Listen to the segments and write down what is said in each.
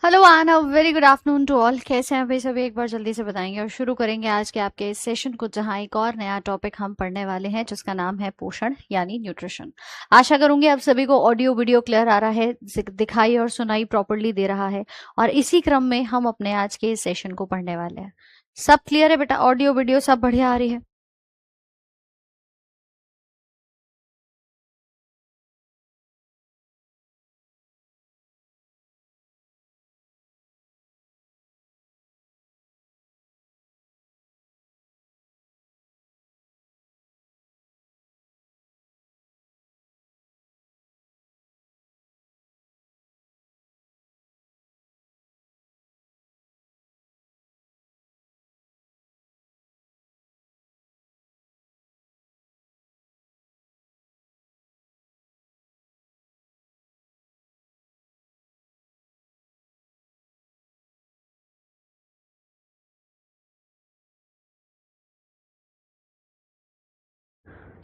Hello and a very good afternoon to all. कैसे हैं भाई सभी? एक बार जल्दी से बताएंगे और शुरू करेंगे आज के आपके इस सेशन को, जहां एक और नया टॉपिक हम पढ़ने वाले हैं जिसका नाम है पोषण यानी न्यूट्रिशन। आशा करूंगी आप सभी को ऑडियो वीडियो क्लियर आ रहा है, दिखाई और सुनाई प्रॉपरली दे रहा है, और इसी क्रम में हम अपने आज के इस सेशन को पढ़ने वाले हैं। सब क्लियर है बेटा? ऑडियो वीडियो सब बढ़िया आ रही है?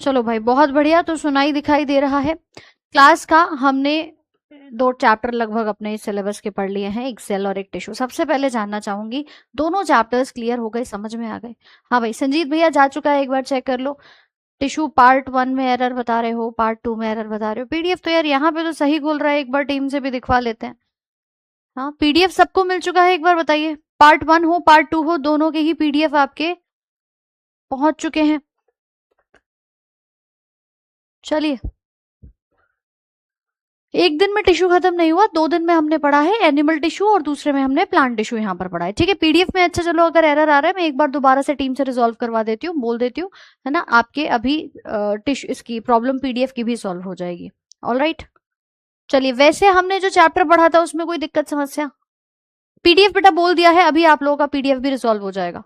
चलो भाई, बहुत बढ़िया। तो सुनाई दिखाई दे रहा है। क्लास का हमने दो चैप्टर लगभग अपने सिलेबस के पढ़ लिए हैं, एक सेल और एक टिश्यू। सबसे पहले जानना चाहूंगी, दोनों चैप्टर्स क्लियर हो गए, समझ में आ गए? हाँ भाई, संजीत भैया जा चुका है, एक बार चेक कर लो। टिश्यू पार्ट 1 में एरर बता रहे हो, पार्ट 2 में एरर बता रहे हो। पीडीएफ तो यार यहाँ पे तो सही खुल रहा है, एक बार टीम से भी दिखवा लेते हैं। हाँ, पीडीएफ सबको मिल चुका है? एक बार बताइए। पार्ट 1 हो पार्ट 2 हो, दोनों के ही पीडीएफ आपके पहुंच चुके हैं। चलिए, एक दिन में टिश्यू खत्म नहीं हुआ, 2 दिन में हमने पढ़ा है एनिमल टिश्यू और दूसरे में हमने प्लांट टिश्यू यहाँ पर पढ़ा है। ठीक है, पीडीएफ में अच्छा। चलो, अगर एरर आ रहा है मैं एक बार दोबारा से टीम से रिजॉल्व करवा देती हूँ, बोल देती हूँ, है ना? आपके अभी टिश्यू इसकी प्रॉब्लम पीडीएफ की भी सॉल्व हो जाएगी। All right. चलिए, वैसे हमने जो चैप्टर पढ़ा था उसमें कोई दिक्कत समस्या? पीडीएफ बेटा बोल दिया है, अभी आप लोगों का पीडीएफ भी रिजॉल्व हो जाएगा।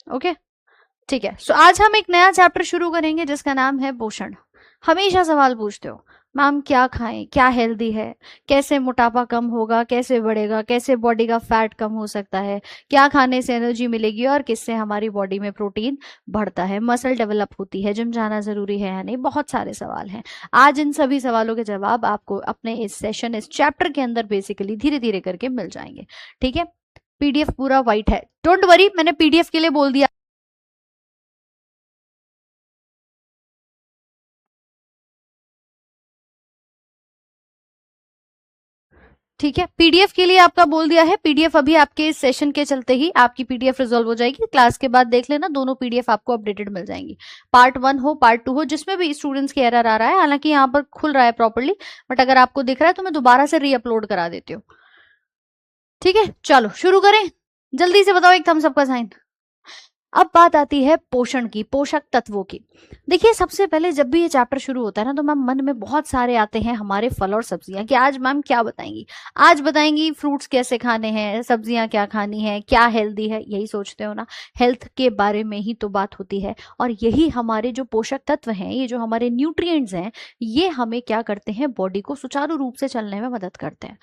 ओके, ठीक है। सो आज हम एक नया चैप्टर शुरू करेंगे जिसका नाम है पोषण। हमेशा सवाल पूछते हो, मैम क्या खाएं, क्या हेल्दी है, कैसे मोटापा कम होगा, कैसे बढ़ेगा, कैसे बॉडी का फैट कम हो सकता है, क्या खाने से एनर्जी मिलेगी और किससे हमारी बॉडी में प्रोटीन बढ़ता है, मसल डेवलप होती है, जिम जाना जरूरी है या नहीं। बहुत सारे सवाल हैं। आज इन सभी सवालों के जवाब आपको अपने इस सेशन, इस चैप्टर के अंदर बेसिकली धीरे धीरे करके मिल जाएंगे। ठीक है, पीडीएफ पूरा वाइट है, डोंट वरी, मैंने पीडीएफ के लिए बोल दिया। ठीक है, पीडीएफ के लिए आपका बोल दिया है। पीडीएफ अभी आपके इस सेशन के चलते ही आपकी पीडीएफ रिजॉल्व हो जाएगी। क्लास के बाद देख लेना, दोनों पीडीएफ आपको अपडेटेड मिल जाएंगी। पार्ट 1 हो पार्ट 2 हो, जिसमें भी स्टूडेंट्स के एरर आ रहा है, हालांकि यहाँ पर खुल रहा है प्रॉपरली, बट अगर आपको दिख रहा है तो मैं दोबारा से रीअपलोड करा देती हूँ। ठीक है, चलो शुरू करें। जल्दी से बताओ एक थम्स अप का साइन। अब बात आती है पोषण की, पोषक तत्वों की। देखिए, सबसे पहले जब भी ये चैप्टर शुरू होता है ना, तो मैम मन में बहुत सारे आते हैं हमारे फल और सब्जियां, कि आज मैम क्या बताएंगी। आज बताएंगी फ्रूट्स कैसे खाने हैं, सब्जियां क्या खानी है, क्या हेल्दी है, यही सोचते हो ना। हेल्थ के बारे में ही तो बात होती है, और यही हमारे जो पोषक तत्व हैं, ये जो हमारे न्यूट्रिएंट्स हैं, ये हमें क्या करते हैं, बॉडी को सुचारू रूप से चलने में मदद करते हैं।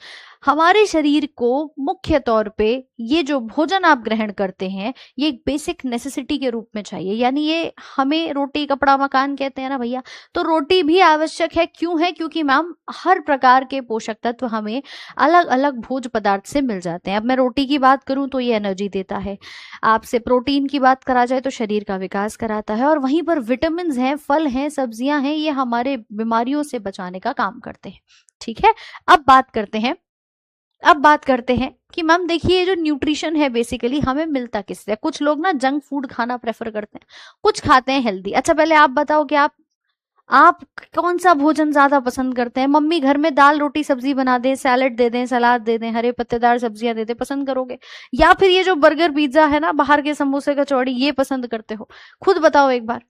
हमारे शरीर को मुख्य तौर पे ये जो भोजन आप ग्रहण करते हैं, ये एक बेसिक नेसेसिटी के रूप में चाहिए। यानी ये हमें रोटी कपड़ा मकान कहते हैं ना भैया, तो रोटी भी आवश्यक है। क्यों है? क्योंकि मैम हर प्रकार के पोषक तत्व हमें अलग अलग भोज पदार्थ से मिल जाते हैं। अब मैं रोटी की बात करूं तो ये एनर्जी देता है, आपसे प्रोटीन की बात करा जाए तो शरीर का विकास कराता है, और वहीं पर विटामिन हैं, फल हैं, सब्जियां हैं, ये हमारे बीमारियों से बचाने का काम करते हैं। ठीक है, अब बात करते हैं, अब बात करते हैं कि मैम देखिए, जो न्यूट्रिशन है बेसिकली हमें मिलता किससे। कुछ लोग ना जंक फूड खाना प्रेफर करते हैं, कुछ खाते हैं हेल्दी। अच्छा, पहले आप बताओ कि आप कौन सा भोजन ज्यादा पसंद करते हैं? मम्मी घर में दाल रोटी सब्जी बना दे, सैलेड दे दें, सलाद दे दें, हरे पत्तेदार सब्जियां दे दें, पसंद करोगे? या फिर ये जो बर्गर पिज्जा है ना, बाहर के समोसे कचौड़ी, ये पसंद करते हो? खुद बताओ एक बार।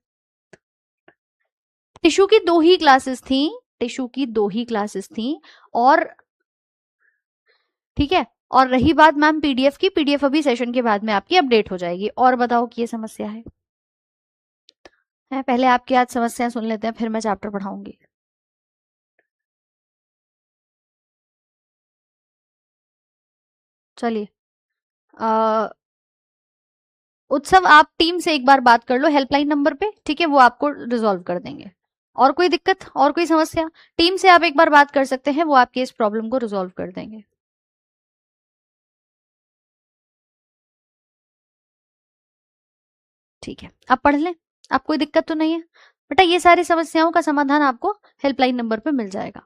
टिश्यू की दो ही क्लासेस थी, टिश्यू की दो ही क्लासेस थी। और ठीक है, और रही बात मैम पीडीएफ की, पीडीएफ अभी सेशन के बाद में आपकी अपडेट हो जाएगी। और बताओ कि ये समस्या है पहले आपकी आज समस्या सुन लेते हैं, फिर मैं चैप्टर पढ़ाऊंगी। चलिए, अ, उत्सव आप टीम से एक बार बात कर लो हेल्पलाइन नंबर पे, ठीक है? वो आपको रिजॉल्व कर देंगे। और कोई दिक्कत, और कोई समस्या? टीम से आप एक बार बात कर सकते हैं, वो आपकी इस प्रॉब्लम को रिजॉल्व कर देंगे। ठीक है, आप पढ़ लें, आप कोई दिक्कत तो नहीं है बेटा। ये सारी समस्याओं का समाधान आपको हेल्पलाइन नंबर पे मिल जाएगा।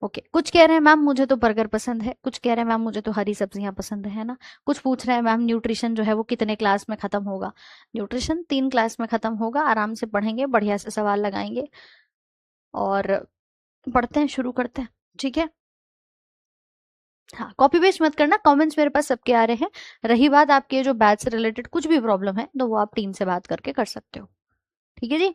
ओके, कुछ कह रहे हैं मैम मुझे तो बर्गर पसंद है, कुछ कह रहे हैं मैम मुझे तो हरी सब्जियां पसंद है ना, कुछ पूछ रहे हैं मैम न्यूट्रिशन जो है वो कितने क्लास में खत्म होगा। न्यूट्रिशन 3 क्लास में खत्म होगा, आराम से पढ़ेंगे, बढ़िया से सवाल लगाएंगे और पढ़ते हैं, शुरू करते हैं, ठीक है। हाँ, कॉपी पेस्ट मत करना, कमेंट्स मेरे पास सबके आ रहे हैं। रही बात आपके जो बैच से रिलेटेड कुछ भी प्रॉब्लम है तो वो आप टीम से बात करके कर सकते हो, ठीक है जी।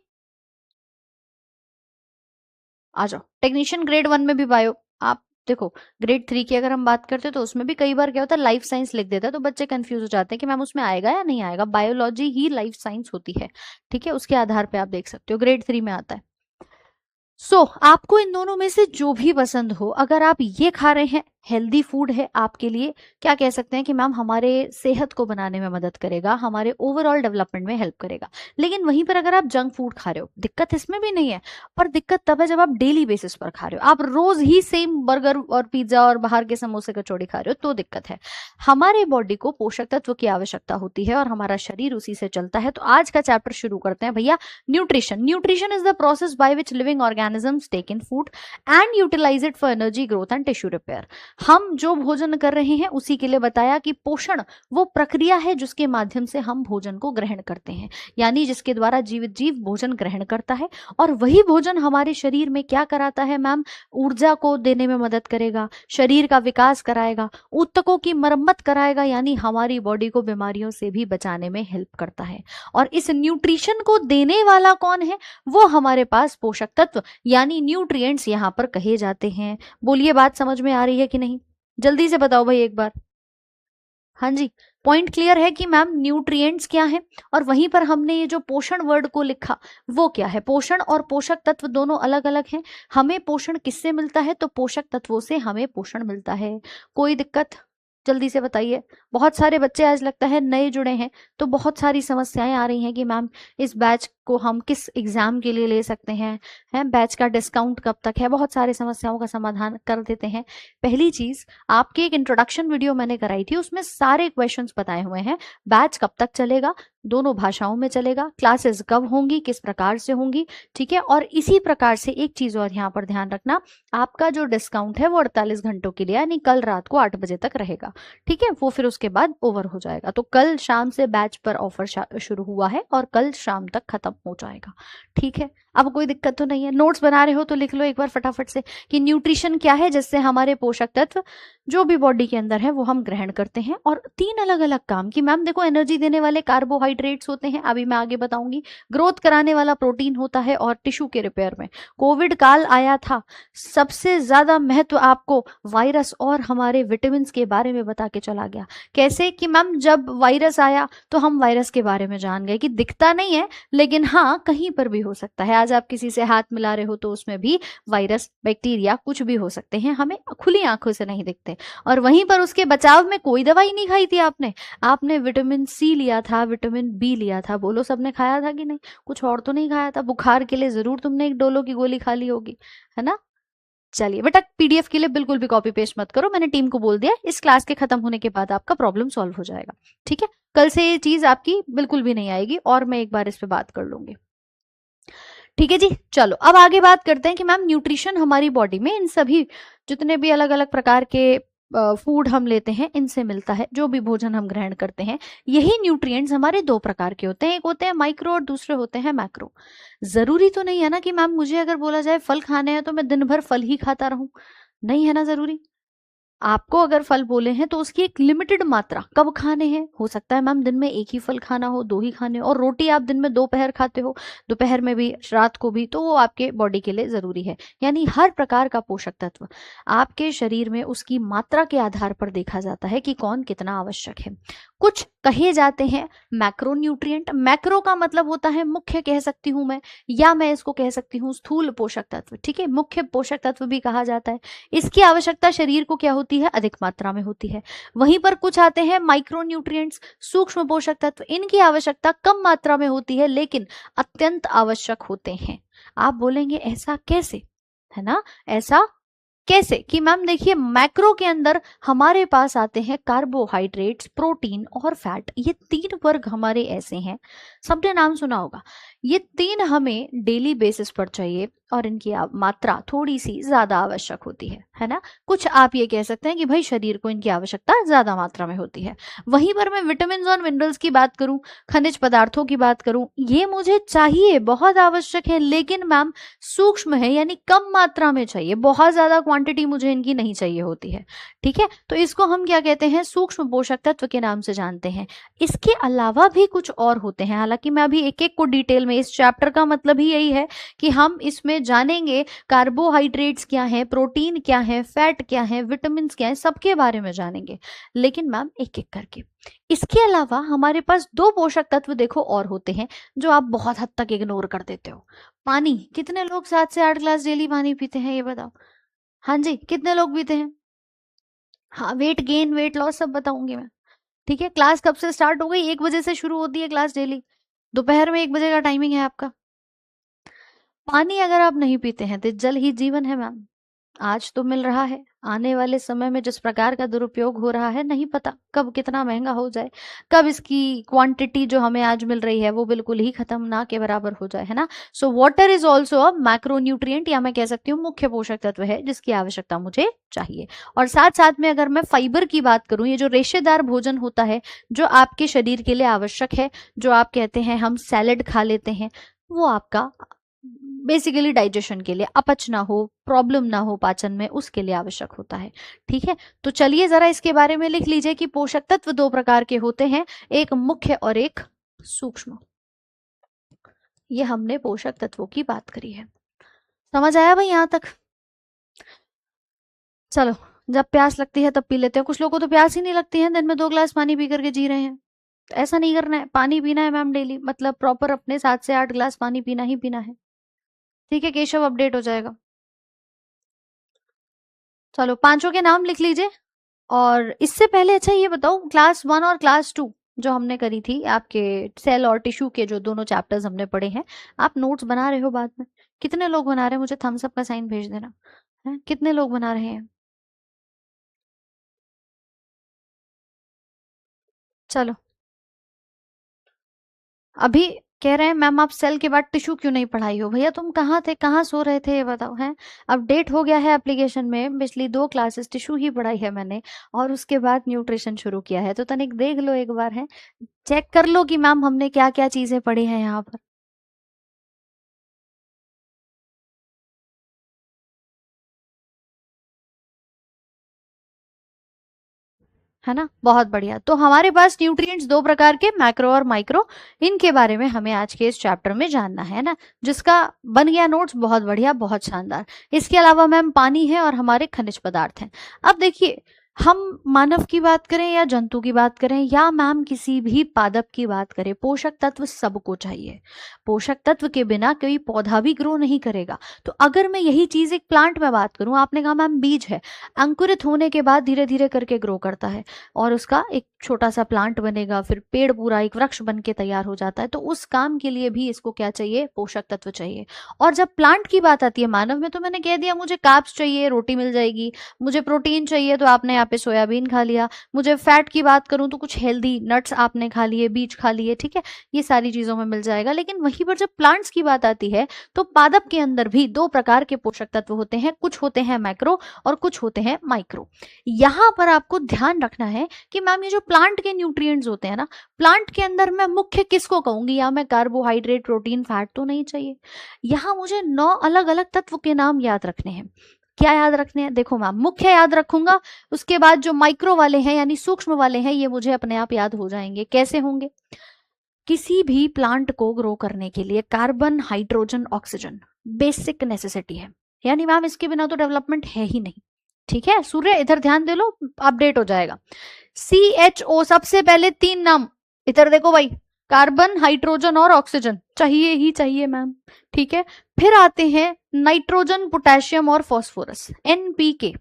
आ जाओ, टेक्नीशियन ग्रेड 1 में भी बायो। आप देखो, ग्रेड 3 की अगर हम बात करते हैं तो उसमें भी कई बार क्या होता है, लाइफ साइंस लिख देता है तो बच्चे कंफ्यूज हो जाते हैं कि मैम उसमें आएगा या नहीं आएगा। बायोलॉजी ही लाइफ साइंस होती है, ठीक है, उसके आधार पे आप देख सकते हो, ग्रेड 3 में आता है। आपको इन दोनों में से जो भी पसंद हो, अगर आप ये खा रहे हैं, हेल्दी फूड है आपके लिए, क्या कह सकते हैं कि मैम हमारे सेहत को बनाने में मदद करेगा, हमारे ओवरऑल डेवलपमेंट में हेल्प करेगा। लेकिन वहीं पर अगर आप जंक फूड खा रहे हो, दिक्कत इसमें भी नहीं है, पर दिक्कत तब है जब आप डेली बेसिस पर खा रहे हो, आप रोज ही सेम बर्गर और पिज्जा और बाहर के समोसे कचौड़ी खा रहे हो, तो दिक्कत है। हमारे बॉडी को पोषक तत्व की आवश्यकता होती है और हमारा शरीर उसी से चलता है। तो आज का चैप्टर शुरू करते हैं भैया, nutrition. Nutrition is the process by which living organisms take in food and utilize it for energy, growth and tissue repair. हम जो भोजन कर रहे हैं उसी के लिए बताया कि पोषण वो प्रक्रिया है जिसके माध्यम से हम भोजन को ग्रहण करते हैं, यानी जिसके द्वारा जीवित जीव भोजन ग्रहण करता है। और वही भोजन हमारे शरीर में क्या कराता है मैम, ऊर्जा को देने में मदद करेगा, शरीर का विकास कराएगा, ऊतकों की मरम्मत कराएगा, यानी हमारी बॉडी को बीमारियों से भी बचाने में हेल्प करता है। और इस न्यूट्रिशन को देने वाला कौन है, वो हमारे पास पोषक तत्व यानी न्यूट्रिएंट्स यहाँ पर कहे जाते हैं। बोलिए, बात समझ में आ रही है कि नहीं, जल्दी से बताओ भाई एक बार। हाँ जी, पॉइंट क्लियर है कि मैम न्यूट्रिएंट्स क्या है, और वहीं पर हमने ये जो पोषण वर्ड को लिखा वो क्या है। पोषण और पोषक तत्व दोनों अलग अलग हैं। हमें पोषण किससे मिलता है, तो पोषक तत्वों से हमें पोषण मिलता है। कोई दिक्कत, जल्दी से बताइए। बहुत सारे बच्चे आज लगता है नए जुड़े हैं, तो बहुत सारी समस्याएं आ रही हैं कि मैम इस बैच को हम किस एग्जाम के लिए ले सकते हैं, बैच का डिस्काउंट कब तक है, बहुत सारी समस्याओं का समाधान कर देते हैं। पहली चीज, आपकी एक इंट्रोडक्शन वीडियो मैंने कराई थी, उसमें सारे क्वेश्चंस बताए हुए हैं। बैच कब तक चलेगा, दोनों भाषाओं में चलेगा, क्लासेस कब होंगी, किस प्रकार से होंगी, ठीक है। और इसी प्रकार से एक चीज और यहाँ पर ध्यान रखना, आपका जो डिस्काउंट है वो 48 घंटों के लिए, यानी कल रात को 8 बजे तक रहेगा, ठीक है। वो फिर उसके बाद ओवर हो जाएगा। तो कल शाम से बैच पर ऑफर शुरू हुआ है और कल शाम तक खत्म हो जाएगा, ठीक है। अब कोई दिक्कत तो नहीं है। नोट्स बना रहे हो तो लिख लो एक बार फटाफट से कि न्यूट्रिशन क्या है, जिससे हमारे पोषक तत्व जो भी बॉडी के अंदर है वो हम ग्रहण करते हैं। और 3 अलग अलग काम की मैम देखो, एनर्जी देने वाले कार्बोहाइड्रेट्स होते हैं, अभी मैं आगे बताऊंगी। ग्रोथ कराने वाला प्रोटीन होता है, और टिश्यू के रिपेयर में कोविड काल आया था, सबसे ज्यादा महत्व आपको वायरस और हमारे विटामिन के बारे में बता के चला गया। कैसे कि मैम जब वायरस आया तो हम वायरस के बारे में जान गए कि दिखता नहीं है, लेकिन हाँ कहीं पर भी हो सकता है। आज आप किसी से हाथ मिला रहे हो तो उसमें भी वायरस, बैक्टीरिया कुछ भी हो सकते हैं, हमें खुली आंखों से नहीं दिखते। और वहीं पर उसके बचाव में कोई दवाई नहीं खाई थी आपने विटामिन सी लिया था, विटामिन बी लिया था, बोलो सबने खाया था कि नहीं, कुछ और तो नहीं खाया था। बुखार के लिए जरूर तुमने एक डोलो की गोली खा ली होगी, है ना। चलिए बेटा, पीडीएफ के लिए बिल्कुल भी कॉपी पेस्ट मत करो, मैंने टीम को बोल दिया, इस क्लास के खत्म होने के बाद आपका प्रॉब्लम सॉल्व हो जाएगा, ठीक है। कल से ये चीज आपकी बिल्कुल भी नहीं आएगी और मैं एक बार इस पे बात कर लूंगी, ठीक है जी। चलो अब आगे बात करते हैं कि मैम न्यूट्रिशन हमारी बॉडी में इन सभी जितने भी अलग अलग प्रकार के फूड हम लेते हैं इनसे मिलता है, जो भी भोजन हम ग्रहण करते हैं। यही न्यूट्रिएंट्स हमारे 2 प्रकार के होते हैं, एक होते हैं माइक्रो और दूसरे होते हैं मैक्रो। जरूरी तो नहीं है ना कि मैम मुझे अगर बोला जाए फल खाने हैं तो मैं दिन भर फल ही खाता रहूं, नहीं है ना जरूरी। आपको अगर फल बोले हैं तो उसकी एक लिमिटेड मात्रा कब खाने हैं, हो सकता है मैम दिन में 1 ही फल खाना हो, 2 ही खाने हो, और रोटी आप दिन में 2 पहर खाते हो, दोपहर में भी रात को भी, तो वो आपके बॉडी के लिए जरूरी है। यानी हर प्रकार का पोषक तत्व आपके शरीर में उसकी मात्रा के आधार पर देखा जाता है कि कौन कितना आवश्यक है। कुछ कहे जाते हैं मैक्रो न्यूट्रिएंट। मैक्रो का मतलब होता है मुख्य कह सकती हूं मैं, या मैं इसको कह सकती हूँ स्थूल पोषक तत्व, ठीक है, मुख्य पोषक तत्व भी कहा जाता है। इसकी आवश्यकता शरीर को क्या होती है, अधिक मात्रा में होती है। वहीं पर कुछ आते हैं माइक्रो न्यूट्रिएंट्स, सूक्ष्म पोषक तत्व, इनकी आवश्यकता कम मात्रा में होती है लेकिन अत्यंत आवश्यक होते हैं। आप बोलेंगे ऐसा कैसे, है ना, ऐसा कैसे कि मैम देखिए मैक्रो के अंदर हमारे पास आते हैं कार्बोहाइड्रेट्स, प्रोटीन और फैट। ये 3 वर्ग हमारे ऐसे हैं, सबने नाम सुना होगा। ये 3 हमें डेली बेसिस पर चाहिए और इनकी मात्रा थोड़ी सी ज्यादा आवश्यक होती है ना। कुछ आप ये कह सकते हैं कि भाई शरीर को इनकी आवश्यकता ज्यादा मात्रा में होती है। वहीं पर मैं विटामिन और मिनरल्स की बात करूं, खनिज पदार्थों की बात करूं, ये मुझे चाहिए, बहुत आवश्यक है, लेकिन मैम सूक्ष्म है, यानी कम मात्रा में चाहिए, बहुत ज्यादा क्वांटिटी मुझे इनकी नहीं चाहिए होती है। ठीक है, तो इसको हम क्या कहते हैं, सूक्ष्म पोषक तत्व के नाम से जानते हैं। इसके अलावा भी कुछ और होते हैं, हालांकि मैं अभी एक एक को डिटेल में, इस चैप्टर का मतलब ही यही है कि हम इसमें जानेंगे कार्बोहाइड्रेट्स क्या है, प्रोटीन क्या है, फैट क्या है, विटामिन क्या है, सबके बारे में जानेंगे, लेकिन मैम एक एक करके। इसके अलावा हमारे पास 2 पोषक तत्व देखो और होते हैं जो आप बहुत हद तक इग्नोर कर देते हो। पानी, कितने लोग 7 से 8 ग्लास डेली पानी पीते हैं, ये बताओ। हाँ जी, कितने लोग पीते हैं? हाँ, वेट गेन, वेट लॉस सब बताऊंगी मैं। ठीक है, क्लास कब से स्टार्ट हो गई? 1 बजे से शुरू होती है क्लास डेली, दोपहर में 1 बजे का टाइमिंग है आपका। पानी अगर आप नहीं पीते हैं तो जल ही जीवन है मैम। आज तो मिल रहा है, आने वाले समय में जिस प्रकार का दुरुपयोग हो रहा है, नहीं पता कब कितना महंगा हो जाए, कब इसकी क्वांटिटी जो हमें आज मिल रही है वो बिल्कुल ही खत्म ना के बराबर हो जाए, है ना। So water is also a macronutrient, या मैं कह सकती हूँ मुख्य पोषक तत्व है जिसकी आवश्यकता मुझे चाहिए। और साथ साथ में अगर मैं फाइबर की बात करूं, ये जो रेशेदार भोजन होता है जो आपके शरीर के लिए आवश्यक है, जो आप कहते हैं हम सैलेड खा लेते हैं, वो आपका बेसिकली डाइजेशन के लिए, अपच ना हो, प्रॉब्लम ना हो पाचन में, उसके लिए आवश्यक होता है। ठीक है, तो चलिए जरा इसके बारे में लिख लीजिए कि पोषक तत्व 2 प्रकार के होते हैं, एक मुख्य और एक सूक्ष्म। ये हमने पोषक तत्वों की बात करी है, समझ आया भाई यहां तक? चलो, जब प्यास लगती है तब पी लेते हैं, कुछ लोगों को तो प्यास ही नहीं लगती है, दिन में 2 ग्लास पानी पी करके जी रहे हैं। तो ऐसा नहीं करना है, पानी पीना है मैम डेली, मतलब प्रॉपर अपने 7 से 8 ग्लास पानी पीना ही पीना है। ठीक है, केशव अपडेट हो जाएगा। चलो, पांचों के नाम लिख लीजिए। और इससे पहले अच्छा ये बताओ, क्लास 1 और क्लास 2 जो हमने करी थी, आपके सेल और टिश्यू के जो दोनों चैप्टर्स हमने पढ़े हैं, आप नोट्स बना रहे हो बाद में? कितने लोग बना रहे हैं? मुझे थम्स अप का साइन भेज देना है, कितने लोग बना रहे हैं? चलो, अभी कह रहे हैं मैम आप सेल के बाद टिश्यू क्यों नहीं पढ़ाई हो? भैया तुम कहाँ थे, कहाँ सो रहे थे, ये बताओ। हैं, अपडेट हो गया है एप्लीकेशन में, पिछली 2 क्लासेस टिश्यू ही पढ़ाई है मैंने, और उसके बाद न्यूट्रिशन शुरू किया है, तो तनिक देख लो एक बार, है चेक कर लो कि मैम हमने क्या क्या चीजें पढ़ी हैं यहाँ पर। है ना, बहुत बढ़िया। तो हमारे पास न्यूट्रिएंट्स 2 प्रकार के, मैक्रो और माइक्रो, इनके बारे में हमें आज के इस चैप्टर में जानना है ना, जिसका बन गया नोट्स, बहुत बढ़िया, बहुत शानदार। इसके अलावा मैम पानी है और हमारे खनिज पदार्थ हैं। अब देखिए, हम मानव की बात करें या जंतु की बात करें या मैम किसी भी पादप की बात करें, पोषक तत्व सबको चाहिए। पोषक तत्व के बिना कोई पौधा भी ग्रो नहीं करेगा। तो अगर मैं यही चीज एक प्लांट में बात करूं, आपने कहा मैम बीज है, अंकुरित होने के बाद धीरे धीरे करके ग्रो करता है और उसका एक छोटा सा प्लांट बनेगा, फिर पेड़ पूरा एक वृक्ष बन के तैयार हो जाता है। तो उस काम के लिए भी इसको क्या चाहिए? पोषक तत्व चाहिए। और जब प्लांट की बात आती है, मानव में तो मैंने कह दिया मुझे कार्ब्स चाहिए, रोटी मिल जाएगी, मुझे प्रोटीन चाहिए तो आपने यहाँ पे सोयाबीन खा लिया, मुझे फैट की बात करूं तो कुछ हेल्दी नट्स आपने खा लिए, बीज खा लिए, ठीक है, ये सारी चीजों में मिल जाएगा। लेकिन वहीं पर जब प्लांट्स की बात आती है तो पादप के अंदर भी 2 प्रकार के पोषक तत्व होते हैं, कुछ होते हैं मैक्रो और कुछ होते हैं माइक्रो। यहां पर आपको ध्यान रखना है कि मैम ये जो प्लांट के न्यूट्रिएंट्स होते हैं ना, प्लांट के अंदर मैं मुख्य किसको कहूंगी? या मैं कार्बोहाइड्रेट, प्रोटीन, फैट तो नहीं चाहिए। यहां मुझे 9 अलग अलग तत्व के नाम याद रखने हैं। क्या याद रखने हैं? देखो मैम, मुख्य याद रखूंगा, उसके बाद जो माइक्रो वाले हैं यानी सूक्ष्म वाले हैं, ये मुझे अपने आप याद हो जाएंगे। कैसे होंगे? किसी भी प्लांट को ग्रो करने के लिए carbon, hydrogen, oxygen basic necessity है, यानी मैम इसके बिना तो डेवलपमेंट है ही नहीं। ठीक है, सूर्य इधर ध्यान दे लो, अपडेट हो जाएगा। CHO, सबसे पहले 3 नाम इधर देखो भाई, कार्बन, हाइड्रोजन और ऑक्सीजन चाहिए ही चाहिए मैम। ठीक है, फिर आते हैं नाइट्रोजन, पोटेशियम और फास्फोरस, NPK।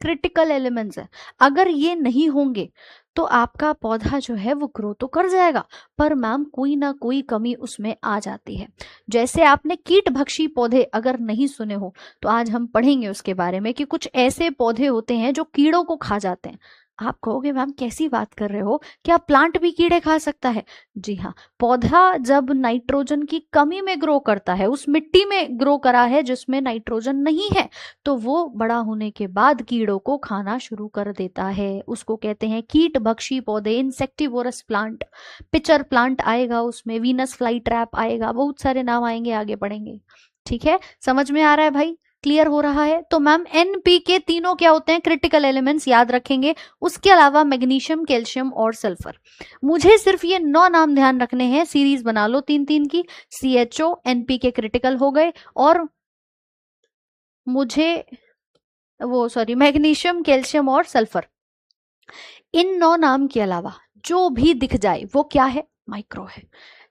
क्रिटिकल एलिमेंट्स है। अगर ये नहीं होंगे तो आपका पौधा जो है वो ग्रो तो कर जाएगा, पर मैम कोई ना कोई कमी उसमें आ जाती है। जैसे आपने कीट भक्षी पौधे अगर नहीं सुने हो तो आज हम पढ़ेंगे उसके बारे में कि कुछ ऐसे पौधे होते हैं जो कीड़ों को खा जाते हैं। आप कहोगे मैम कैसी बात कर रहे हो, क्या प्लांट भी कीड़े खा सकता है? जी हाँ, पौधा जब नाइट्रोजन की कमी में ग्रो करता है, उस मिट्टी में ग्रो करा है जिसमें नाइट्रोजन नहीं है, तो वो बड़ा होने के बाद कीड़ों को खाना शुरू कर देता है। उसको कहते हैं कीट भक्षी पौधे, इंसेक्टिवोरस प्लांट। पिचर प्लांट आएगा उसमें, वीनस फ्लाई ट्रैप आएगा, बहुत सारे नाम आएंगे, आगे पढ़ेंगे। ठीक है, समझ में आ रहा है भाई? क्लियर हो रहा है? तो मैम एनपीके तीनों क्या होते हैं? क्रिटिकल एलिमेंट्स, याद रखेंगे। उसके अलावा मैग्नीशियम, कैल्शियम और सल्फर। मुझे सिर्फ ये 9 नाम ध्यान रखने हैं, सीरीज बना लो 3-3 की। CHO, एनपीके क्रिटिकल हो गए, और मुझे मैग्नीशियम, कैल्शियम और सल्फर। इन 9 नाम के अलावा जो भी दिख जाए वो क्या है? माइक्रो है।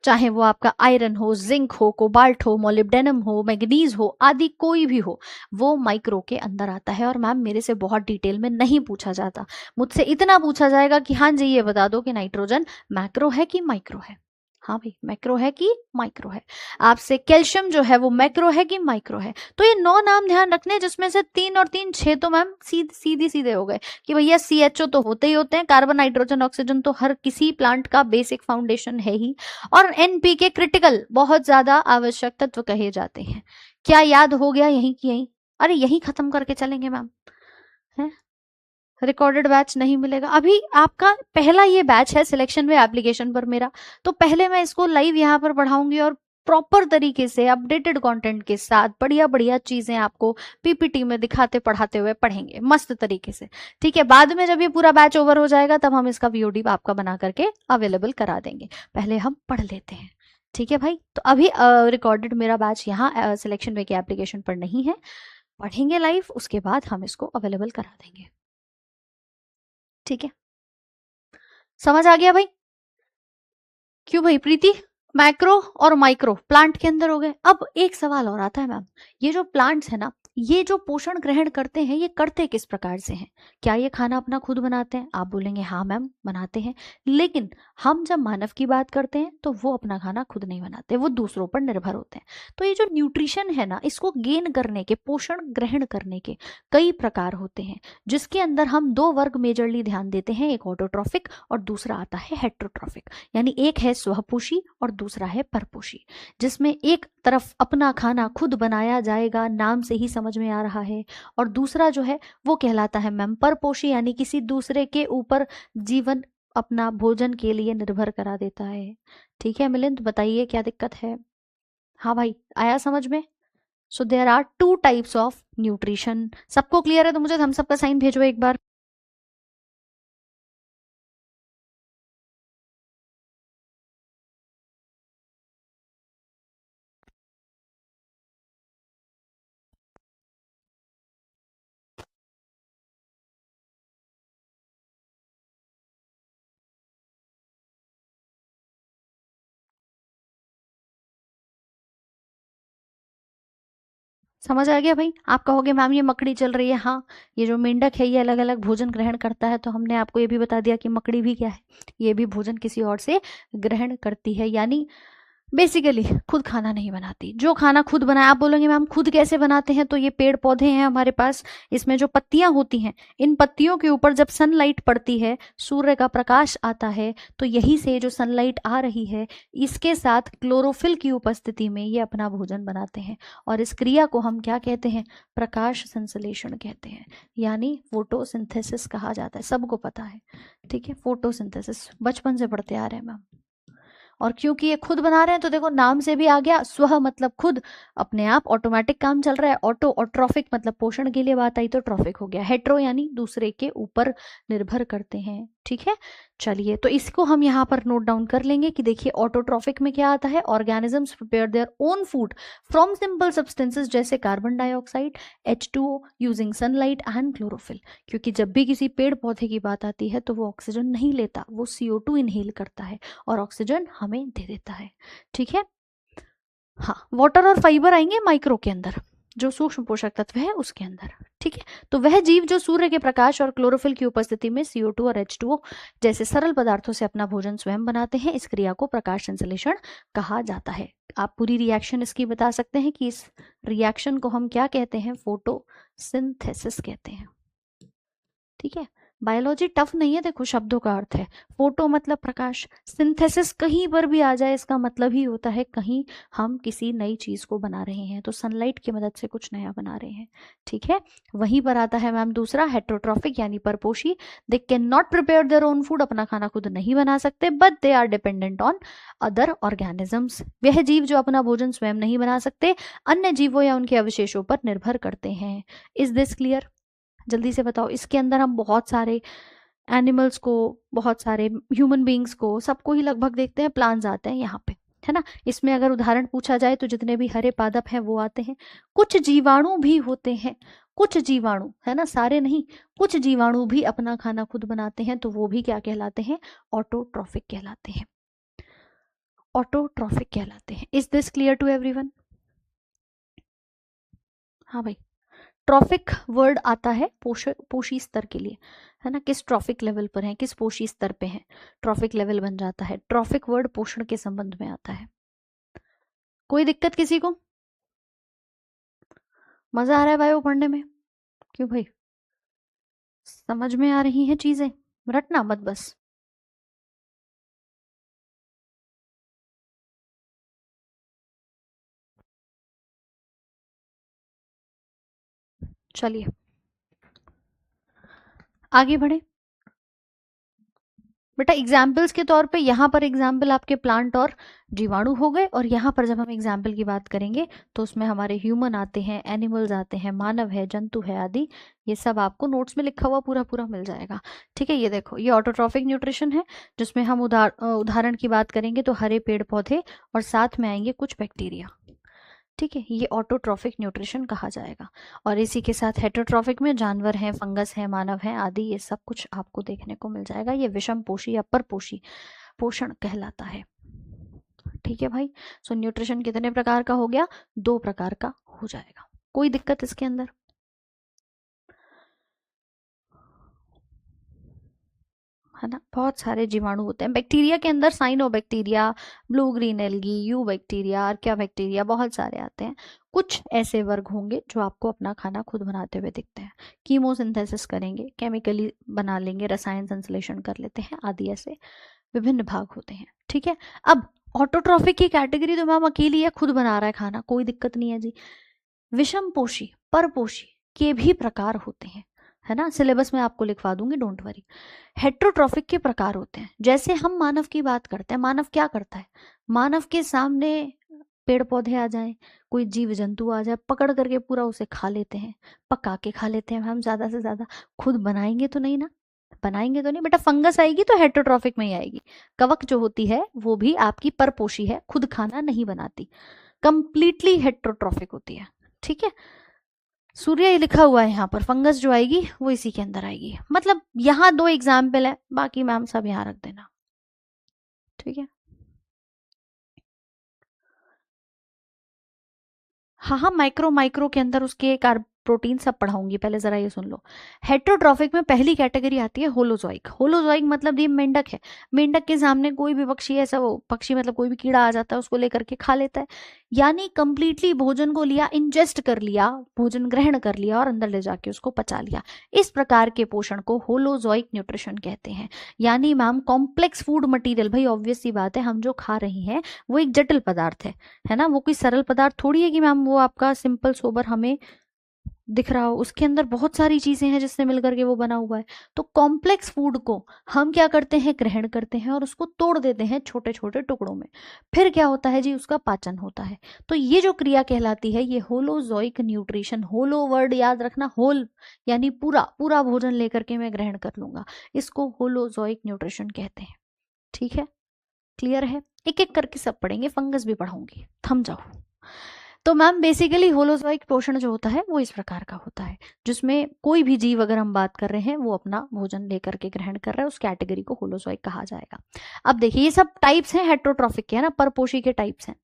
चाहे वो आपका आयरन हो, जिंक हो, कोबाल्ट हो, मोलिब्डेनम हो, मैग्नीज हो, आदि कोई भी हो, वो माइक्रो के अंदर आता है। और मैम मेरे से बहुत डिटेल में नहीं पूछा जाता, मुझसे इतना पूछा जाएगा कि हाँ जी ये बता दो कि नाइट्रोजन मैक्रो है कि माइक्रो है। हाँ भाई, मैक्रो है कि माइक्रो है। आपसे कैल्शियम जो है वो मैक्रो है कि माइक्रो है। तो ये 9 नाम ध्यान रखने, जिसमें से 3 और 3 6 तो मैम सीधे हो गए कि भैया CHO तो होते ही होते हैं, कार्बन, नाइट्रोजन, ऑक्सीजन तो हर किसी प्लांट का बेसिक फाउंडेशन है ही, और NPK क्रिटिकल बहुत ज्यादा आवश्यक तत्व कहे जाते हैं। क्या याद हो गया यहीं की यहीं? अरे यहीं खत्म करके चलेंगे मैम, है रिकॉर्डेड बैच नहीं मिलेगा। अभी आपका पहला ये बैच है सिलेक्शन वे एप्लीकेशन पर मेरा, तो पहले मैं इसको लाइव यहाँ पर पढ़ाऊंगी और प्रॉपर तरीके से अपडेटेड कंटेंट के साथ बढ़िया बढ़िया चीजें आपको PPT में दिखाते पढ़ाते हुए पढ़ेंगे मस्त तरीके से। ठीक है, बाद में जब ये पूरा बैच ओवर हो जाएगा तब हम इसका VOD आपका बना करके अवेलेबल करा देंगे। पहले हम पढ़ लेते हैं। ठीक है भाई, तो अभी रिकॉर्डेड मेरा बैच यहाँ सिलेक्शन वे के एप्लीकेशन पर नहीं है, पढ़ेंगे लाइव, उसके बाद हम इसको अवेलेबल करा देंगे। ठीक है, समझ आ गया भाई? क्यों भाई प्रीति, मैक्रो और माइक्रो प्लांट के अंदर हो गए। अब एक सवाल और आता है मैम, ये जो प्लांट्स है ना, ये जो पोषण ग्रहण करते हैं ये करते किस प्रकार से हैं? क्या ये खाना अपना खुद बनाते हैं? आप बोलेंगे हाँ मैम बनाते हैं, लेकिन हम जब मानव की बात करते हैं तो वो अपना खाना खुद नहीं बनाते, वो दूसरों पर निर्भर होते हैं। तो ये जो न्यूट्रिशन है ना, इसको गेन करने के, पोषण ग्रहण करने के कई प्रकार होते हैं, जिसके अंदर हम 2 वर्ग मेजरली ध्यान देते हैं, एक ऑटोट्रॉफिक और दूसरा आता है हेट्रोट्रॉफिक। यानी एक है स्वपोषी और दूसरा है परपोषी, जिसमें एक तरफ अपना खाना खुद बनाया जाएगा, नाम से ही समझ में आ रहा है, और दूसरा जो है वो कहलाता है मैम परपोषी, यानी किसी दूसरे के ऊपर जीवन अपना भोजन के लिए निर्भर करा देता है। ठीक है मिलिंद, बताइए क्या दिक्कत है? हाँ भाई, आया समझ में? So there are 2 types of nutrition. सबको क्लियर है तो मुझे थम्स अप का साइन भेजो एक बार। समझ आ गया भाई? आप कहोगे मैम ये मकड़ी चल रही है, हाँ ये जो मेंढक है ये अलग अलग भोजन ग्रहण करता है, तो हमने आपको ये भी बता दिया कि मकड़ी भी क्या है, ये भी भोजन किसी और से ग्रहण करती है, यानी बेसिकली खुद खाना नहीं बनाती। जो खाना खुद बनाया, आप बोलेंगे मैम खुद कैसे बनाते हैं? तो ये पेड़ पौधे हैं हमारे पास, इसमें जो पत्तियां होती हैं, इन पत्तियों के ऊपर जब सनलाइट पड़ती है, सूर्य का प्रकाश आता है, तो यही से जो सनलाइट आ रही है इसके साथ क्लोरोफिल की उपस्थिति में ये अपना भोजन बनाते हैं, और इस क्रिया को हम क्या कहते हैं? प्रकाश संश्लेषण कहते हैं, यानी फोटोसिंथेसिस कहा जाता है। सबको पता है, ठीक है, फोटोसिंथेसिस बचपन से पढ़ते आ रहे हैं मैम। और क्योंकि ये खुद बना रहे हैं तो देखो नाम से भी आ गया, स्व मतलब खुद, अपने आप ऑटोमेटिक काम चल रहा है, ऑटो और ट्रॉफिक मतलब पोषण के लिए बात आई तो ट्रॉफिक हो गया, हेट्रो यानी दूसरे के ऊपर निर्भर करते हैं। ठीक है, चलिए तो इसको हम यहाँ पर नोट डाउन कर लेंगे कि देखिए ऑटोट्रॉफिक में क्या आता है? Organisms prepare their own food from simple substances जैसे carbon dioxide, H2O using sunlight and chlorophyll. क्योंकि जब भी किसी पेड़ पौधे की बात आती है तो वो ऑक्सीजन नहीं लेता, वो CO2 इनहेल करता है और ऑक्सीजन हमें दे देता है। ठीक है, हाँ वाटर और फाइबर आएंगे माइक्रो के अंदर। जो सूक्ष्म पोषक तत्व है उसके अंदर। ठीक है, तो वह जीव जो सूर्य के प्रकाश और क्लोरोफिल की उपस्थिति में CO2 और H2O जैसे सरल पदार्थों से अपना भोजन स्वयं बनाते हैं, इस क्रिया को प्रकाश संश्लेषण कहा जाता है। आप पूरी रिएक्शन इसकी बता सकते हैं कि इस रिएक्शन को हम क्या कहते हैं? फोटोसिंथेसिस कहते हैं। ठीक है, बायोलॉजी टफ नहीं है, देखो शब्दों का अर्थ है। फोटो मतलब प्रकाश, सिंथेसिस कहीं पर भी आ जाए इसका मतलब ही होता है कहीं हम किसी नई चीज को बना रहे हैं, तो सनलाइट की मदद से कुछ नया बना रहे हैं। ठीक है, वहीं पर आता है मैम दूसरा, हेट्रोट्रॉफिक यानी परपोषी। They can not prepare their own food, अपना खाना खुद नहीं बना सकते, but they are dependent on other organisms. वह जीव जो अपना भोजन स्वयं नहीं बना सकते, अन्य जीवों या उनके अवशेषों पर निर्भर करते हैं। Is this clear? जल्दी से बताओ। इसके अंदर हम बहुत सारे एनिमल्स को, बहुत सारे ह्यूमन बींग्स को, सबको ही लगभग देखते हैं। प्लांट्स आते हैं यहाँ पे, है ना। इसमें अगर उदाहरण पूछा जाए तो जितने भी हरे पादप हैं वो आते हैं। कुछ जीवाणु भी होते हैं, कुछ जीवाणु, है ना, सारे नहीं, कुछ जीवाणु भी अपना खाना खुद बनाते हैं, तो वो भी क्या कहलाते हैं? ऑटोट्रॉफिक कहलाते हैं। ऑटोट्रॉफिक कहलाते हैं। Is this clear to everyone? हाँ भाई, ट्रॉफिक वर्ड आता है पोषी स्तर के लिए, है ना। किस ट्रॉफिक लेवल पर है, किस पोषी स्तर पे है, ट्रॉफिक लेवल बन जाता है। ट्रॉफिक वर्ड पोषण के संबंध में आता है। कोई दिक्कत किसी को? मजा आ रहा है बायो पढ़ने में? क्यों भाई, समझ में आ रही हैं चीजें? रटना मत बस। चलिए आगे बढ़े। बेटा एग्जाम्पल्स के तौर पे यहाँ पर एग्जाम्पल आपके प्लांट और जीवाणु हो गए, और यहाँ पर जब हम एग्जाम्पल की बात करेंगे तो उसमें हमारे ह्यूमन आते हैं, एनिमल्स आते हैं, मानव है, जंतु है आदि। ये सब आपको नोट्स में लिखा हुआ पूरा पूरा मिल जाएगा। ठीक है, ये देखो, ये ऑटोट्रॉफिक न्यूट्रिशन है, जिसमें हम उदाहरण की बात करेंगे तो हरे पेड़ पौधे और साथ में आएंगे कुछ बैक्टीरिया। ठीक है, ये ऑटोट्रॉफिक न्यूट्रिशन कहा जाएगा। और इसी के साथ हेटरोट्रॉफिक में जानवर हैं, फंगस है, मानव है आदि, ये सब कुछ आपको देखने को मिल जाएगा। ये विषम पोषी या परपोषी पोषण कहलाता है। ठीक है भाई, सो न्यूट्रिशन कितने प्रकार का हो गया? 2 प्रकार का हो जाएगा। कोई दिक्कत इसके अंदर? है ना, बहुत सारे जीवाणु होते हैं बैक्टीरिया के अंदर। Cyanobacteria, blue green algae, eubacteria, archaea bacteria, बहुत सारे आते हैं। कुछ ऐसे वर्ग होंगे जो आपको अपना खाना खुद बनाते हुए दिखते हैं, कीमोसिंथेसिस करेंगे, केमिकली बना लेंगे, रसायन संश्लेषण कर लेते हैं आदि, ऐसे विभिन्न भाग होते हैं। ठीक है, अब ऑटोट्रॉफिक की कैटेगरी तो मैम अकेली है, खुद बना रहा है खाना, कोई दिक्कत नहीं है जी। विषम पोषी, परपोषी के भी प्रकार होते हैं, है ना। सिलेबस में आपको लिखवा दूंगी, डोंट वरी। हेट्रोट्रॉफिक के प्रकार होते हैं। जैसे हम मानव की बात करते हैं, मानव क्या करता है? मानव के सामने पेड़ पौधे आ जाएं, कोई जीव जंतु आ जाए, पकड़ करके पूरा उसे खा लेते हैं, पका के खा लेते हैं। हम ज्यादा से ज्यादा खुद बनाएंगे तो नहीं ना, बनाएंगे तो नहीं बेटा। फंगस आएगी तो हेट्रोट्रॉफिक में ही आएगी। कवक जो होती है वो भी आपकी परपोषी है, खुद खाना नहीं बनाती, कंप्लीटली हेट्रोट्रॉफिक होती है। ठीक है, सूर्य ही लिखा हुआ है यहाँ पर, फंगस जो आएगी वो इसी के अंदर आएगी। मतलब यहाँ 2 एग्जाम्पल है, बाकी मैम सब यहाँ रख देना। ठीक है, हाँ हाँ, माइक्रो माइक्रो के अंदर उसके प्रोटीन सब पढ़ाऊंगी, पहले जरा ये सुन लो। हेट्रोट्रॉफिक में पहली कैटेगरी आती है होलोजोइक। होलोजोइक मतलब ये मेंढक है, मेंढक के सामने कोई भी पक्षी, ऐसा वो पक्षी मतलब कोई भी कीड़ा आ जाता है उसको लेकर के खा लेता है। यानी कंप्लीटली भोजन को लिया, इंजेस्ट कर लिया, भोजन ग्रहण कर लिया और अंदर ले जाके उसको पचा लिया। इस प्रकार के पोषण को होलोजोइक न्यूट्रिशन कहते हैं। यानी मैम कॉम्प्लेक्स फूड मटीरियल, भाई ऑब्वियस सी बात है, हम जो खा रहे हैं वो एक जटिल पदार्थ है ना। वो कोई सरल पदार्थ थोड़ी है कि मैम वो आपका सिंपल सोबर हमें दिख रहा हो, उसके अंदर बहुत सारी चीजें हैं जिससे मिलकर के वो बना हुआ है। तो कॉम्प्लेक्स फूड को हम क्या करते हैं? ग्रहण करते हैं और उसको तोड़ देते हैं छोटे छोटे टुकड़ों में। फिर क्या होता है जी? उसका पाचन होता है। तो ये जो क्रिया कहलाती है ये होलोजोइक न्यूट्रिशन। होलो वर्ड याद रखना, होल यानी पूरा पूरा भोजन लेकर के मैं ग्रहण कर लूंगा, इसको होलोजोइक न्यूट्रिशन कहते हैं। ठीक है, क्लियर है? एक एक करके सब पढ़ेंगे, फंगस भी पढ़ाऊंगी, थम जाओ। तो मैम बेसिकली होलोजोइक पोषण जो होता है वो इस प्रकार का होता है, जिसमें कोई भी जीव अगर हम बात कर रहे हैं वो अपना भोजन लेकर के ग्रहण कर रहा है, उस कैटेगरी को होलोजोइक कहा जाएगा। अब देखिए ये सब टाइप्स हैं हेट्रोट्रॉफिक के, है ना, परपोषी के टाइप्स हैं।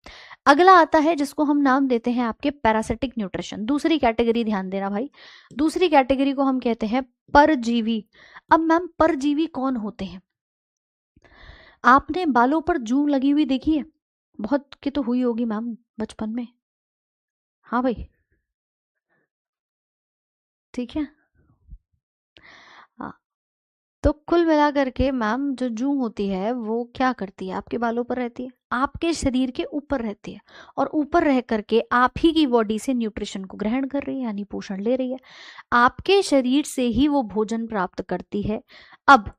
अगला आता है जिसको हम नाम देते हैं आपके पैरासिटिक न्यूट्रिशन, दूसरी कैटेगरी, ध्यान देना भाई, दूसरी कैटेगरी को हम कहते हैं परजीवी। अब मैम परजीवी कौन होते हैं? आपने बालों पर जूं लगी हुई देखी है? बहुत की तो हुई होगी मैम बचपन में। हाँ भाई, ठीक है। हाँ, तो कुल मिला करके मैम जो जूं होती है वो क्या करती है, आपके बालों पर रहती है, आपके शरीर के ऊपर रहती है, और ऊपर रह करके आप ही की बॉडी से न्यूट्रिशन को ग्रहण कर रही है, यानी पोषण ले रही है। आपके शरीर से ही वो भोजन प्राप्त करती है। अब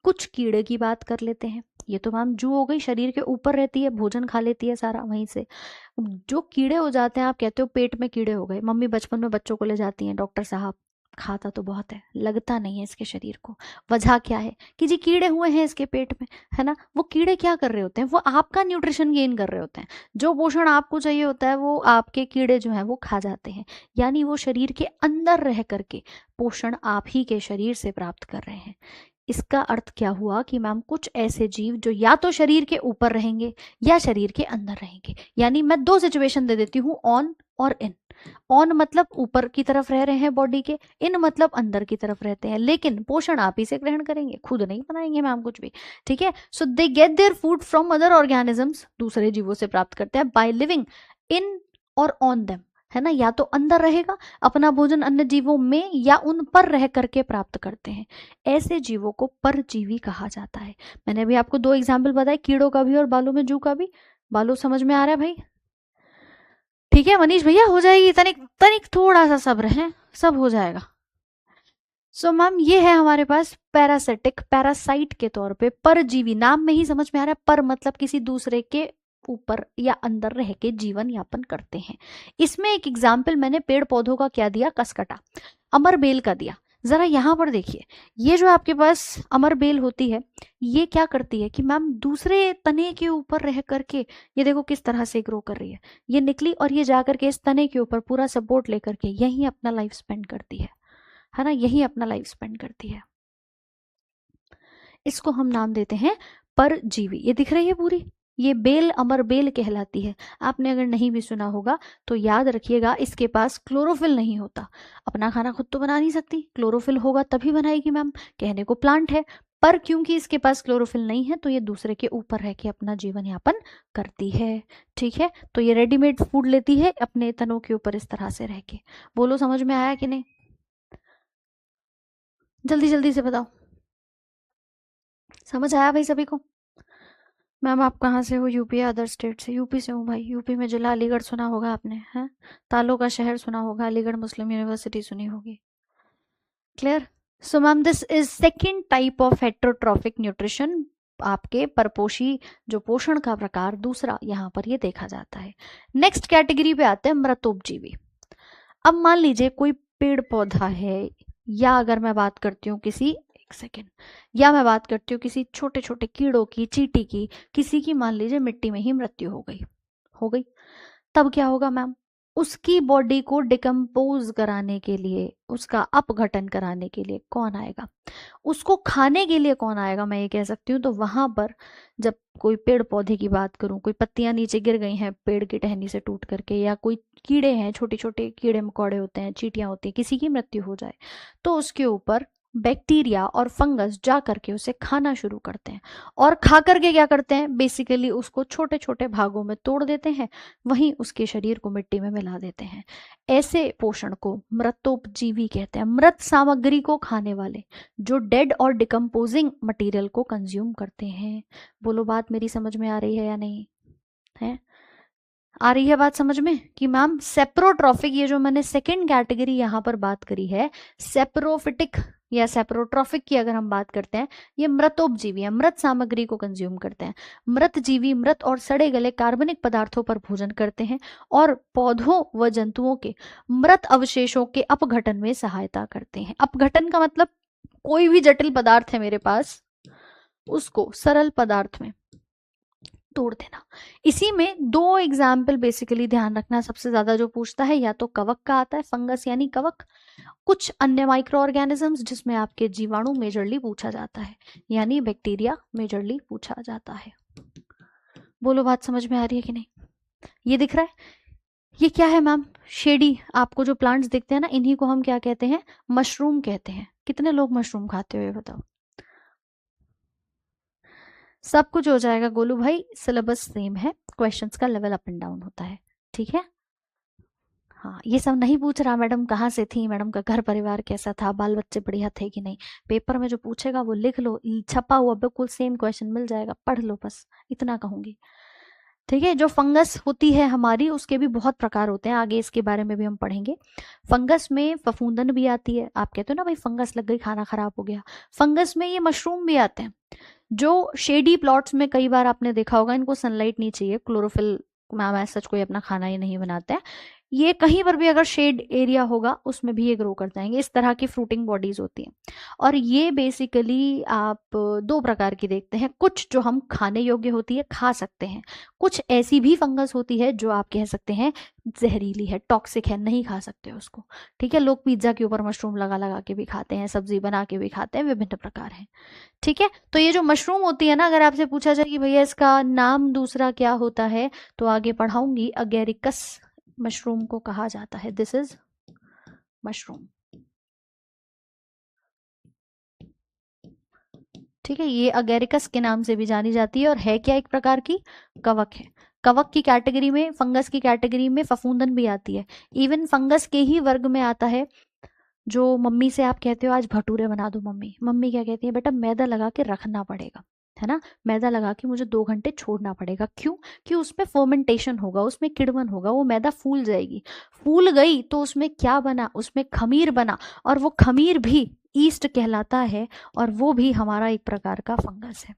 कुछ कीड़े की बात कर लेते हैं। ये तो मैम जू हो गई, शरीर के ऊपर रहती है, भोजन खा लेती है सारा वहीं से। जो कीड़े हो जाते हैं, आप कहते हो पेट में कीड़े हो गए, मम्मी बचपन में बच्चों को ले जाती हैं, डॉक्टर साहब खाता तो बहुत है, लगता नहीं है इसके शरीर को। वजह क्या है कि जी कीड़े हुए हैं इसके पेट में, है ना। वो कीड़े क्या कर रहे होते हैं, वो आपका न्यूट्रिशन गेन कर रहे होते हैं, जो पोषण आपको चाहिए होता है वो आपके कीड़े जो हैं वो खा जाते हैं। यानी वो शरीर के अंदर रह करके पोषण आप ही के शरीर से प्राप्त कर रहे हैं। इसका अर्थ क्या हुआ कि मैम कुछ ऐसे जीव जो या तो शरीर के ऊपर रहेंगे या शरीर के अंदर रहेंगे। यानी मैं दो सिचुएशन दे देती हूँ, ऑन और इन। ऑन मतलब ऊपर की तरफ रह रहे हैं बॉडी के, इन मतलब अंदर की तरफ रहते हैं, लेकिन पोषण आप ही से ग्रहण करेंगे, खुद नहीं बनाएंगे मैम कुछ भी, ठीक है। So they get their food from other organisms, दूसरे जीवों से प्राप्त करते हैं, बाय लिविंग इन और ऑन देम, है ना। या तो अंदर रहेगा अपना भोजन अन्य जीवों में, या उन पर रह करके प्राप्त करते हैं। ऐसे जीवों को परजीवी कहा जाता है। मैंने अभी आपको दो एग्जाम्पल बताए, कीड़ों का भी और बालों में जू का भी। बालों समझ में आ रहा है भाई? ठीक है मनीष भैया, हो जाएगी, तनिक तनिक थोड़ा सा सब्र है, सब हो जाएगा। सो मैम ये है हमारे पास पैरासिटिक, पैरासाइट के तौर पे परजीवी, नाम में ही समझ में आ रहा है, पर मतलब किसी दूसरे के ऊपर या अंदर रह के जीवन यापन करते हैं। इसमें एक एग्जाम्पल मैंने पेड़ पौधों का क्या दिया, कसकटा, अमर बेल का दिया। जरा यहाँ पर देखिए, ये जो आपके पास अमर बेल होती है, ये क्या करती है कि मैम दूसरे तने के ऊपर रह करके, ये देखो किस तरह से ग्रो कर रही है, ये निकली और ये जा करके इस तने के ऊपर पूरा सपोर्ट लेकर के यहीं अपना लाइफ स्पेंड करती है ना, यहीं अपना लाइफ स्पेंड करती है। इसको हम नाम देते हैं परजीवी। ये दिख रही है पूरी, ये बेल अमर बेल कहलाती है। आपने अगर नहीं भी सुना होगा तो याद रखिएगा, इसके पास क्लोरोफिल नहीं होता, अपना खाना खुद तो बना नहीं सकती, क्लोरोफिल होगा तभी बनाएगी मैम, कहने को प्लांट है, पर क्योंकि इसके पास क्लोरोफिल नहीं है तो ये दूसरे के ऊपर रह के अपना जीवन यापन करती है, ठीक है। तो ये रेडीमेड फूड लेती है अपने तनों के ऊपर इस तरह से रह के। बोलो समझ में आया कि नहीं, जल्दी जल्दी से बताओ, समझ आया भाई सभी को? मैम आप कहाँ से हो? यूपी या अदर स्टेट से? यूपी से हूँ भाई। यूपी में जिला अलीगढ़ सुना होगा आपने, हैं, तालों का शहर सुना होगा, अलीगढ़ मुस्लिम यूनिवर्सिटी सुनी होगी। Clear? So ma'am this is second type of heterotrophic nutrition, आपके परपोषी जो पोषण का प्रकार दूसरा यहाँ पर ये देखा जाता है। नेक्स्ट कैटेगरी पे आते हैं मृतोपजीवी। अब मान लीजिए कोई पेड़ पौधा है, या अगर मैं बात करती हूँ किसी, एक सेकेंड, या मैं बात करती हूँ किसी छोटे छोटे कीड़ों की, चींटी की, किसी की मान लीजिए मिट्टी में ही मृत्यु हो गई, तब क्या होगा मैम? उसकी बॉडी को डिकम्पोज कराने के लिए, उसका अपघटन कराने के लिए कौन आएगा? उसको खाने के लिए कौन आएगा, मैं ये कह सकती हूँ। तो वहां पर जब कोई पेड़ पौधे की बात करूं, कोई पत्तियां नीचे गिर गई हैं पेड़ की टहनी से टूट करके, या कोई कीड़े हैं, छोटे छोटे कीड़े मकोड़े होते हैं, चींटियां होती हैं, किसी की मृत्यु हो जाए, तो उसके ऊपर बैक्टीरिया और फंगस जा करके उसे खाना शुरू करते हैं, और खा करके क्या करते हैं, बेसिकली उसको छोटे छोटे भागों में तोड़ देते हैं, वहीं उसके शरीर को मिट्टी में मिला देते हैं। ऐसे पोषण को मृतोपजीवी कहते हैं, मृत सामग्री को खाने वाले, जो डेड और डिकम्पोजिंग मटेरियल को कंज्यूम करते हैं। बोलो बात मेरी समझ में आ रही है या नहीं है? आ रही है बात समझ में कि मैम सेप्रोट्रॉफिक, ये जो मैंने सेकंड कैटेगरी यहाँ पर बात करी है, सेप्रोफिटिक या सेप्रोट्रॉफिक की अगर हम बात करते हैं, ये मृतोपजीवी है, मृत सामग्री को कंज्यूम करते हैं। मृत जीवी मृत और सड़े गले कार्बनिक पदार्थों पर भोजन करते हैं, और पौधों व जंतुओं के मृत अवशेषों के अपघटन में सहायता करते हैं। अपघटन का मतलब कोई भी जटिल पदार्थ है मेरे पास, उसको सरल पदार्थ में तोड़ देना। इसी में दो एग्जाम्पल बेसिकली ध्यान रखना, सबसे ज्यादा जो पूछता है या तो कवक का आता है, फंगस यानी कवक, कुछ अन्य माइक्रो ऑर्गेनिजम्स जिसमें आपके जीवाणु मेजरली पूछा जाता है, यानी बैक्टीरिया मेजरली पूछा जाता है। बोलो बात समझ में आ रही है कि नहीं? ये दिख रहा है? ये क्या है मैम? शेडी, आपको जो प्लांट्स दिखते हैं ना, इन्हीं को हम क्या कहते हैं? मशरूम कहते हैं। कितने लोग मशरूम खाते हो ये बताओ? सब कुछ हो जाएगा गोलू भाई, सिलेबस सेम है, क्वेश्चंस का लेवल अप एंड डाउन होता है, ठीक है? हाँ, ये सब नहीं पूछ रहा मैडम कहाँ से थी, मैडम का घर परिवार कैसा था, बाल बच्चे बढ़िया थे कि नहीं। पेपर में जो पूछेगा वो लिख लो, छपा हुआ बिल्कुल सेम क्वेश्चन मिल जाएगा, पढ़ लो, बस इतना कहूंगी, ठीक है? जो फंगस होती है हमारी, उसके भी बहुत प्रकार होते हैं, आगे इसके बारे में भी हम पढ़ेंगे। फंगस में फफूंदन भी आती है। आप कहते हो ना भाई फंगस लग गई, खाना खराब हो गया, फंगस में ये मशरूम भी आते हैं, जो शेडी प्लॉट्स में कई बार आपने देखा होगा, इनको सनलाइट नहीं चाहिए, क्लोरोफिल मैम ऐसा कोई अपना खाना ही नहीं बनाता है, ये कहीं पर भी अगर शेड एरिया होगा उसमें भी ये ग्रो कर जाएंगे। इस तरह की फ्रूटिंग बॉडीज होती हैं, और ये बेसिकली आप दो प्रकार की देखते हैं, कुछ जो हम खाने योग्य होती है, खा सकते हैं, कुछ ऐसी भी फंगस होती है जो आप कह सकते हैं जहरीली है, टॉक्सिक है, नहीं खा सकते उसको, ठीक है? लोग पिज्जा के ऊपर मशरूम लगा लगा के भी खाते हैं, सब्जी बना के भी खाते हैं, विभिन्न प्रकार हैं, ठीक है? तो ये जो मशरूम होती है ना, अगर आपसे पूछा जाए कि भैया इसका नाम दूसरा क्या होता है, तो आगे पढ़ाऊंगी, अगेरिकस मशरूम को कहा जाता है। दिस इज मशरूम, ठीक है? ये अगेरिकस के नाम से भी जानी जाती है, और है क्या? एक प्रकार की कवक है। कवक की कैटेगरी में, फंगस की कैटेगरी में फफूंदन भी आती है, इवन फंगस के ही वर्ग में आता है। जो मम्मी से आप कहते हो आज भटूरे बना दो, मम्मी मम्मी क्या कहती है? बेटा मैदा लगा के रखना पड़ेगा, है ना? मैदा लगा के मुझे 2 घंटे छोड़ना पड़ेगा। क्यों? कि उसमें फर्मेंटेशन होगा, उसमें किड़वन होगा, वो मैदा फूल जाएगी। फूल गई तो उसमें क्या बना? उसमें खमीर बना, और वो खमीर भी ईस्ट कहलाता है, और वो भी हमारा एक प्रकार का फंगस है,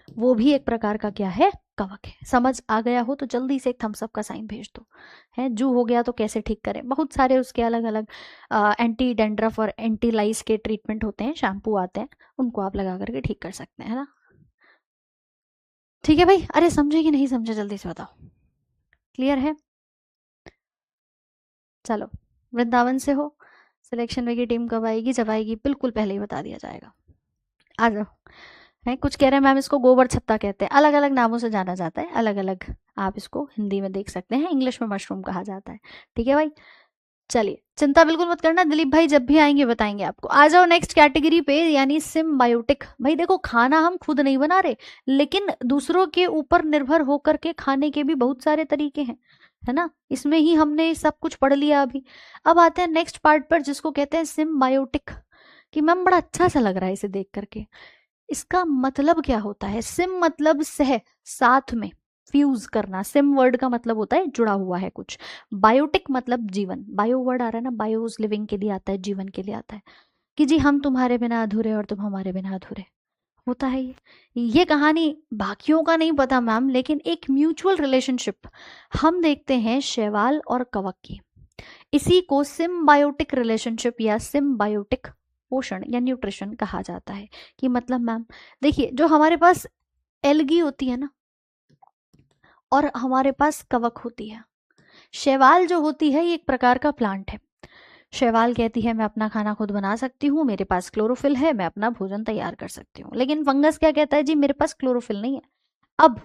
वो भी एक प्रकार का क्या है? कवक है। समझ आ गया हो तो जल्दी से एक थम्स अप का साइन भेज दो। है जू हो गया तो कैसे ठीक करें? बहुत सारे उसके अलग अलग एंटी डेंड्रफ और एंटी लाइस के ट्रीटमेंट होते हैं, शैम्पू आते हैं, उनको आप लगा करके ठीक कर सकते हैं, है ना? ठीक है भाई, अरे समझे कि नहीं समझे जल्दी से बताओ, क्लियर है? चलो, वृंदावन से हो, सिलेक्शन में की टीम कब आएगी? जब आएगी बिल्कुल पहले ही बता दिया जाएगा। आ जाओ। है कुछ कह रहे हैं मैम इसको गोबर छत्ता कहते हैं, अलग अलग नामों से जाना जाता है, अलग अलग आप इसको हिंदी में देख सकते हैं, इंग्लिश में मशरूम कहा जाता है, ठीक है भाई? चलिए, चिंता बिल्कुल मत करना, दिलीप भाई जब भी आएंगे बताएंगे आपको। आ जाओ नेक्स्ट कैटेगरी पे, यानी सिम्बायोटिक। भाई देखो, खाना हम खुद नहीं बना रहे, लेकिन दूसरों के ऊपर निर्भर होकर के खाने के भी बहुत सारे तरीके हैं, है ना? इसमें ही हमने सब कुछ पढ़ लिया अभी। अब आते हैं नेक्स्ट पार्ट पर, जिसको कहते हैं सिम्बायोटिक। कि मैम बड़ा अच्छा सा लग रहा है इसे देख करके, इसका मतलब क्या होता है? सिम मतलब सह, साथ में, फ्यूज करना। सिम वर्ड का मतलब होता है जुड़ा हुआ है कुछ। बायोटिक मतलब जीवन, बायो वर्ड आ रहा है ना, बायोस लिविंग के लिए आता है, जीवन के लिए आता है, कि जी हम तुम्हारे बिना अधूरे और तुम हमारे बिना अधूरे, होता है ये कहानी बाकियों का नहीं पता मैम, लेकिन एक म्यूचुअल रिलेशनशिप हम देखते हैं शैवाल और कवक की। इसी को सिम्बायोटिक रिलेशनशिप या सिम्बायोटिक पोषण या न्यूट्रिशन कहा जाता है। कि मतलब मैम देखिए, जो हमारे पास एल्गी होती है ना, और हमारे पास कवक होती है, शैवाल जो होती है ये एक प्रकार का प्लांट है। शैवाल कहती है मैं अपना खाना खुद बना सकती हूँ, मेरे पास क्लोरोफिल है, मैं अपना भोजन तैयार कर सकती हूँ। लेकिन फंगस क्या कहता है? जी मेरे पास क्लोरोफिल नहीं है। अब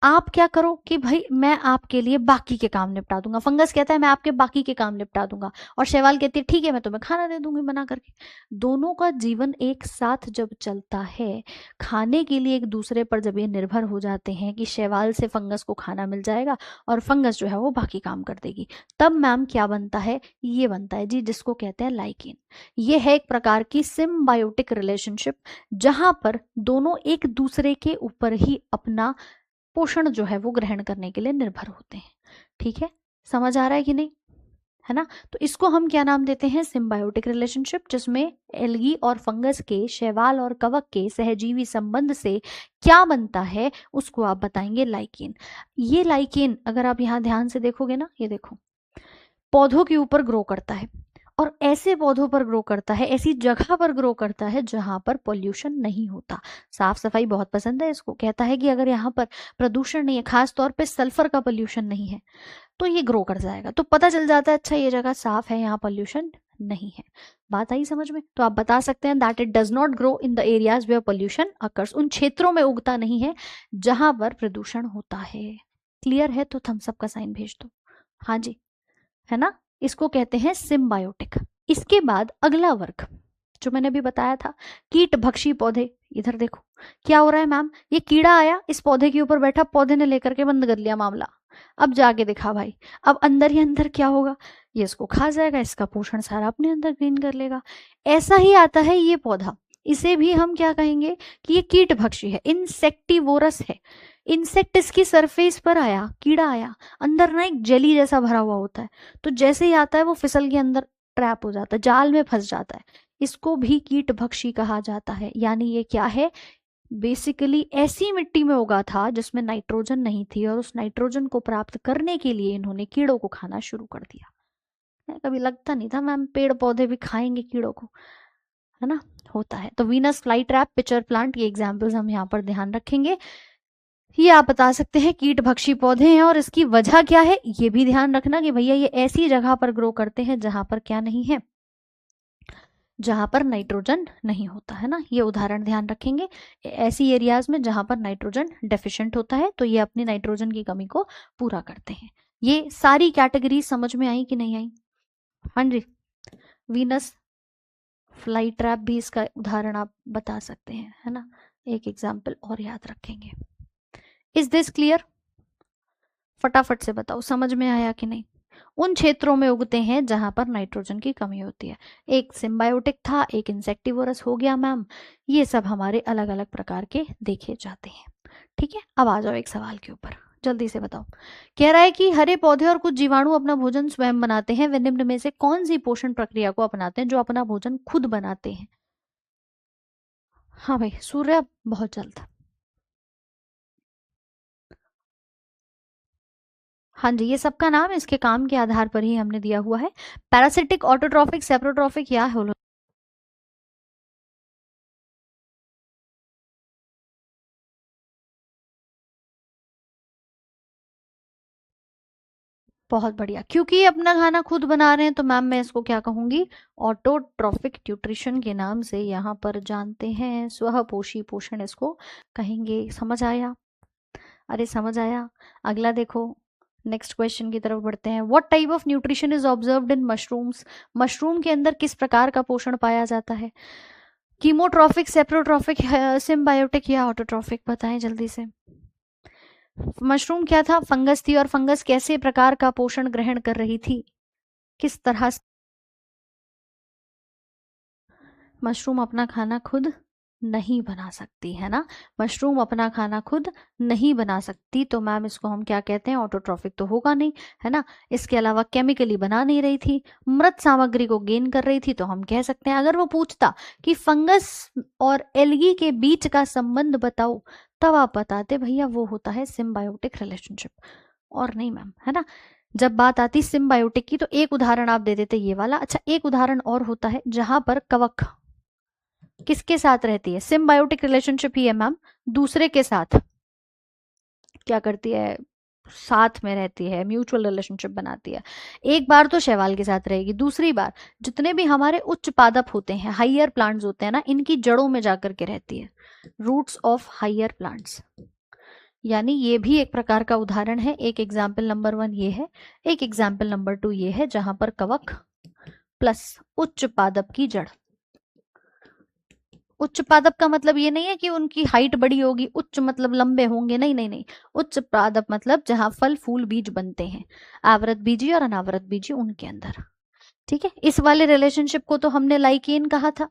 आप क्या करो कि भाई मैं आपके लिए बाकी के काम निपटा दूंगा। फंगस कहता है मैं आपके बाकी के काम निपटा दूंगा, और शैवाल कहती है ठीक है मैं तुम्हें खाना दे दूंगी बना करके। दोनों का जीवन एक साथ जब चलता है, खाने के लिए एक दूसरे पर जब ये निर्भर हो जाते हैं कि शैवाल से फंगस को खाना मिल जाएगा और फंगस जो है वो बाकी काम कर देगी, तब मैम क्या बनता है? ये बनता है जी जिसको कहते हैं लाइकेन। ये है एक प्रकार की सिम्बायोटिक रिलेशनशिप, जहां पर दोनों एक दूसरे के ऊपर ही अपना पोषण जो है वो ग्रहण करने के लिए निर्भर होते हैं। ठीक है, समझ आ रहा है कि नहीं? है ना? तो इसको हम क्या नाम देते हैं? सिम्बायोटिक रिलेशनशिप, जिसमें एल्गी और फंगस के, शैवाल और कवक के सहजीवी संबंध से क्या बनता है उसको आप बताएंगे लाइकेन। ये लाइकेन अगर आप यहाँ ध्यान से देखोगे ना, ये देखो, पौधों के ऊपर ग्रो करता है, और ऐसे पौधों पर ग्रो करता है, ऐसी जगह पर ग्रो करता है जहां पर पोल्यूशन नहीं होता। साफ सफाई बहुत पसंद है इसको, कहता है कि अगर यहाँ पर प्रदूषण नहीं है, खास तौर पे सल्फर का पोल्यूशन नहीं है, तो ये ग्रो कर जाएगा। तो पता चल जाता है अच्छा ये जगह साफ है, यहाँ पोल्यूशन नहीं है। बात आई समझ में? तो आप बता सकते हैं that it does not grow in the areas where pollution occurs, उन क्षेत्रों में उगता नहीं है जहां पर प्रदूषण होता है। क्लियर है? तो थम्स अप का साइन भेज दो। हाँ जी, है ना? इसको कहते हैं सिम्बायोटिक। इसके बाद अगला वर्ग जो मैंने अभी बताया था, कीट भक्षी पौधे। इधर देखो क्या हो रहा है मैम, ये कीड़ा आया इस पौधे के ऊपर बैठा, पौधे ने लेकर के बंद कर लिया मामला। अब जाके दिखा भाई, अब अंदर ही अंदर क्या होगा, ये इसको खा जाएगा, इसका पोषण सारा अपने अंदर ग्रीन कर लेगा। ऐसा ही आता है ये पौधा, इसे भी हम क्या कहेंगे कि ये कीट भक्षी है, इंसेक्टिवोरस है। इंसेक्ट इसकी सरफेस पर आया, कीड़ा आया, अंदर ना एक जेली जैसा भरा हुआ होता है, तो जैसे ही आता है वो फिसल के अंदर ट्रैप हो जाता है, जाल में फंस जाता है। इसको भी कीट भक्षी कहा जाता है। यानी ये क्या है, बेसिकली ऐसी मिट्टी में उगा था जिसमें नाइट्रोजन नहीं थी, और उस नाइट्रोजन को प्राप्त करने के लिए इन्होंने कीड़ों को खाना शुरू कर दिया। कभी लगता नहीं था मैम पेड़ पौधे भी खाएंगे कीड़ों को, है ना? होता है। तो Venus fly trap, pitcher plant, ये एग्जाम्पल्स हम यहाँ पर ध्यान रखेंगे। ये आप बता सकते हैं कीट भक्षी पौधे हैं, और इसकी वजह क्या है ये भी ध्यान रखना कि भैया ये ऐसी जगह पर ग्रो करते हैं जहां पर क्या नहीं है, जहां पर नाइट्रोजन नहीं होता, है ना? ये उदाहरण ध्यान रखेंगे। ऐसी एरियाज में जहां पर नाइट्रोजन डेफिशिएंट होता है, तो ये अपनी नाइट्रोजन की कमी को पूरा करते हैं। ये सारी कैटेगरी समझ में आई कि नहीं आई? हाँ जी। वीनस फ्लाई ट्रैप भी इसका उदाहरण आप बता सकते हैं, है ना? एक एग्जाम्पल और याद रखेंगे। Is this clear? फटाफट से बताओ समझ में आया कि नहीं? उन क्षेत्रों में उगते हैं जहां पर नाइट्रोजन की कमी होती है। एक सिम्बायोटिक था, एक इंसेक्टिवोरस हो गया मैम। ये सब हमारे अलग अलग प्रकार के देखे जाते हैं। ठीक है, अब आ जाओ एक सवाल के ऊपर, जल्दी से बताओ। कह रहा है कि हरे पौधे और कुछ जीवाणु अपना भोजन स्वयं बनाते हैं, वे निम्न में से कौन सी पोषण प्रक्रिया को अपनाते हैं जो अपना भोजन खुद बनाते हैं? हाँ भाई, सूर्य बहुत जल्द। हाँ जी, ये सबका नाम इसके काम के आधार पर ही हमने दिया हुआ है। पैरासिटिक, ऑटोट्रॉफिक, सेप्रोट्रॉफिक या होलो। बहुत बढ़िया, क्योंकि ये अपना खाना खुद बना रहे हैं तो मैम मैं इसको क्या कहूंगी, ऑटोट्रॉफिक न्यूट्रिशन के नाम से यहाँ पर जानते हैं, स्वपोषी पोषण इसको कहेंगे। समझ आया? अरे समझ आया। अगला देखो, नेक्स्ट क्वेश्चन की तरफ बढ़ते हैं। What type of nutrition is observed in mushrooms? Mushroom के अंदर किस प्रकार का पोषण पाया जाता है? कीमोट्रॉफिक, सेप्रोट्रॉफिक, सिम्बायोटिक या ऑटोट्रॉफिक? बताएं जल्दी से। मशरूम क्या था, फंगस थी, और फंगस कैसे प्रकार का पोषण ग्रहण कर रही थी, किस तरह से? मशरूम अपना खाना खुद नहीं बना सकती, है ना? मशरूम अपना खाना खुद नहीं बना सकती, तो मैम इसको हम क्या कहते हैं, ऑटोट्रॉफिक तो होगा नहीं, है ना? इसके अलावा केमिकली बना नहीं रही थी, मृत सामग्री को गेन कर रही थी, तो हम कह सकते हैं अगर वो पूछता कि फंगस और एल्गी के बीच का संबंध बताओ, तब आप बताते भैया वो होता है सिम्बायोटिक रिलेशनशिप, और नहीं मैम, है ना? जब बात आती सिम्बायोटिक की तो एक उदाहरण आप दे देते ये वाला। अच्छा, एक उदाहरण और होता है जहां पर कवक किसके साथ रहती है, सिम्बायोटिक रिलेशनशिप ही है मैम, दूसरे के साथ क्या करती है, साथ में रहती है, म्यूचुअल रिलेशनशिप बनाती है। एक बार तो शैवाल के साथ रहेगी, दूसरी बार जितने भी हमारे उच्च पादप होते हैं, हाइयर प्लांट्स होते हैं ना, इनकी जड़ों में जाकर के रहती है, रूट्स ऑफ हाइयर प्लांट्स। यानी ये भी एक प्रकार का उदाहरण है। एक एग्जाम्पल नंबर 1 ये है, एक एग्जाम्पल नंबर 2 ये है, जहां पर कवक प्लस उच्च पादप की जड़। उच्च पादप का मतलब ये नहीं है कि उनकी हाइट बड़ी होगी, उच्च मतलब लंबे होंगे, नहीं नहीं नहीं। उच्च पादप मतलब जहां फल फूल बीज बनते हैं, आवृत बीजी और अनावृत बीजी उनके अंदर। ठीक है, इस वाले रिलेशनशिप को तो हमने लाइकेन कहा था,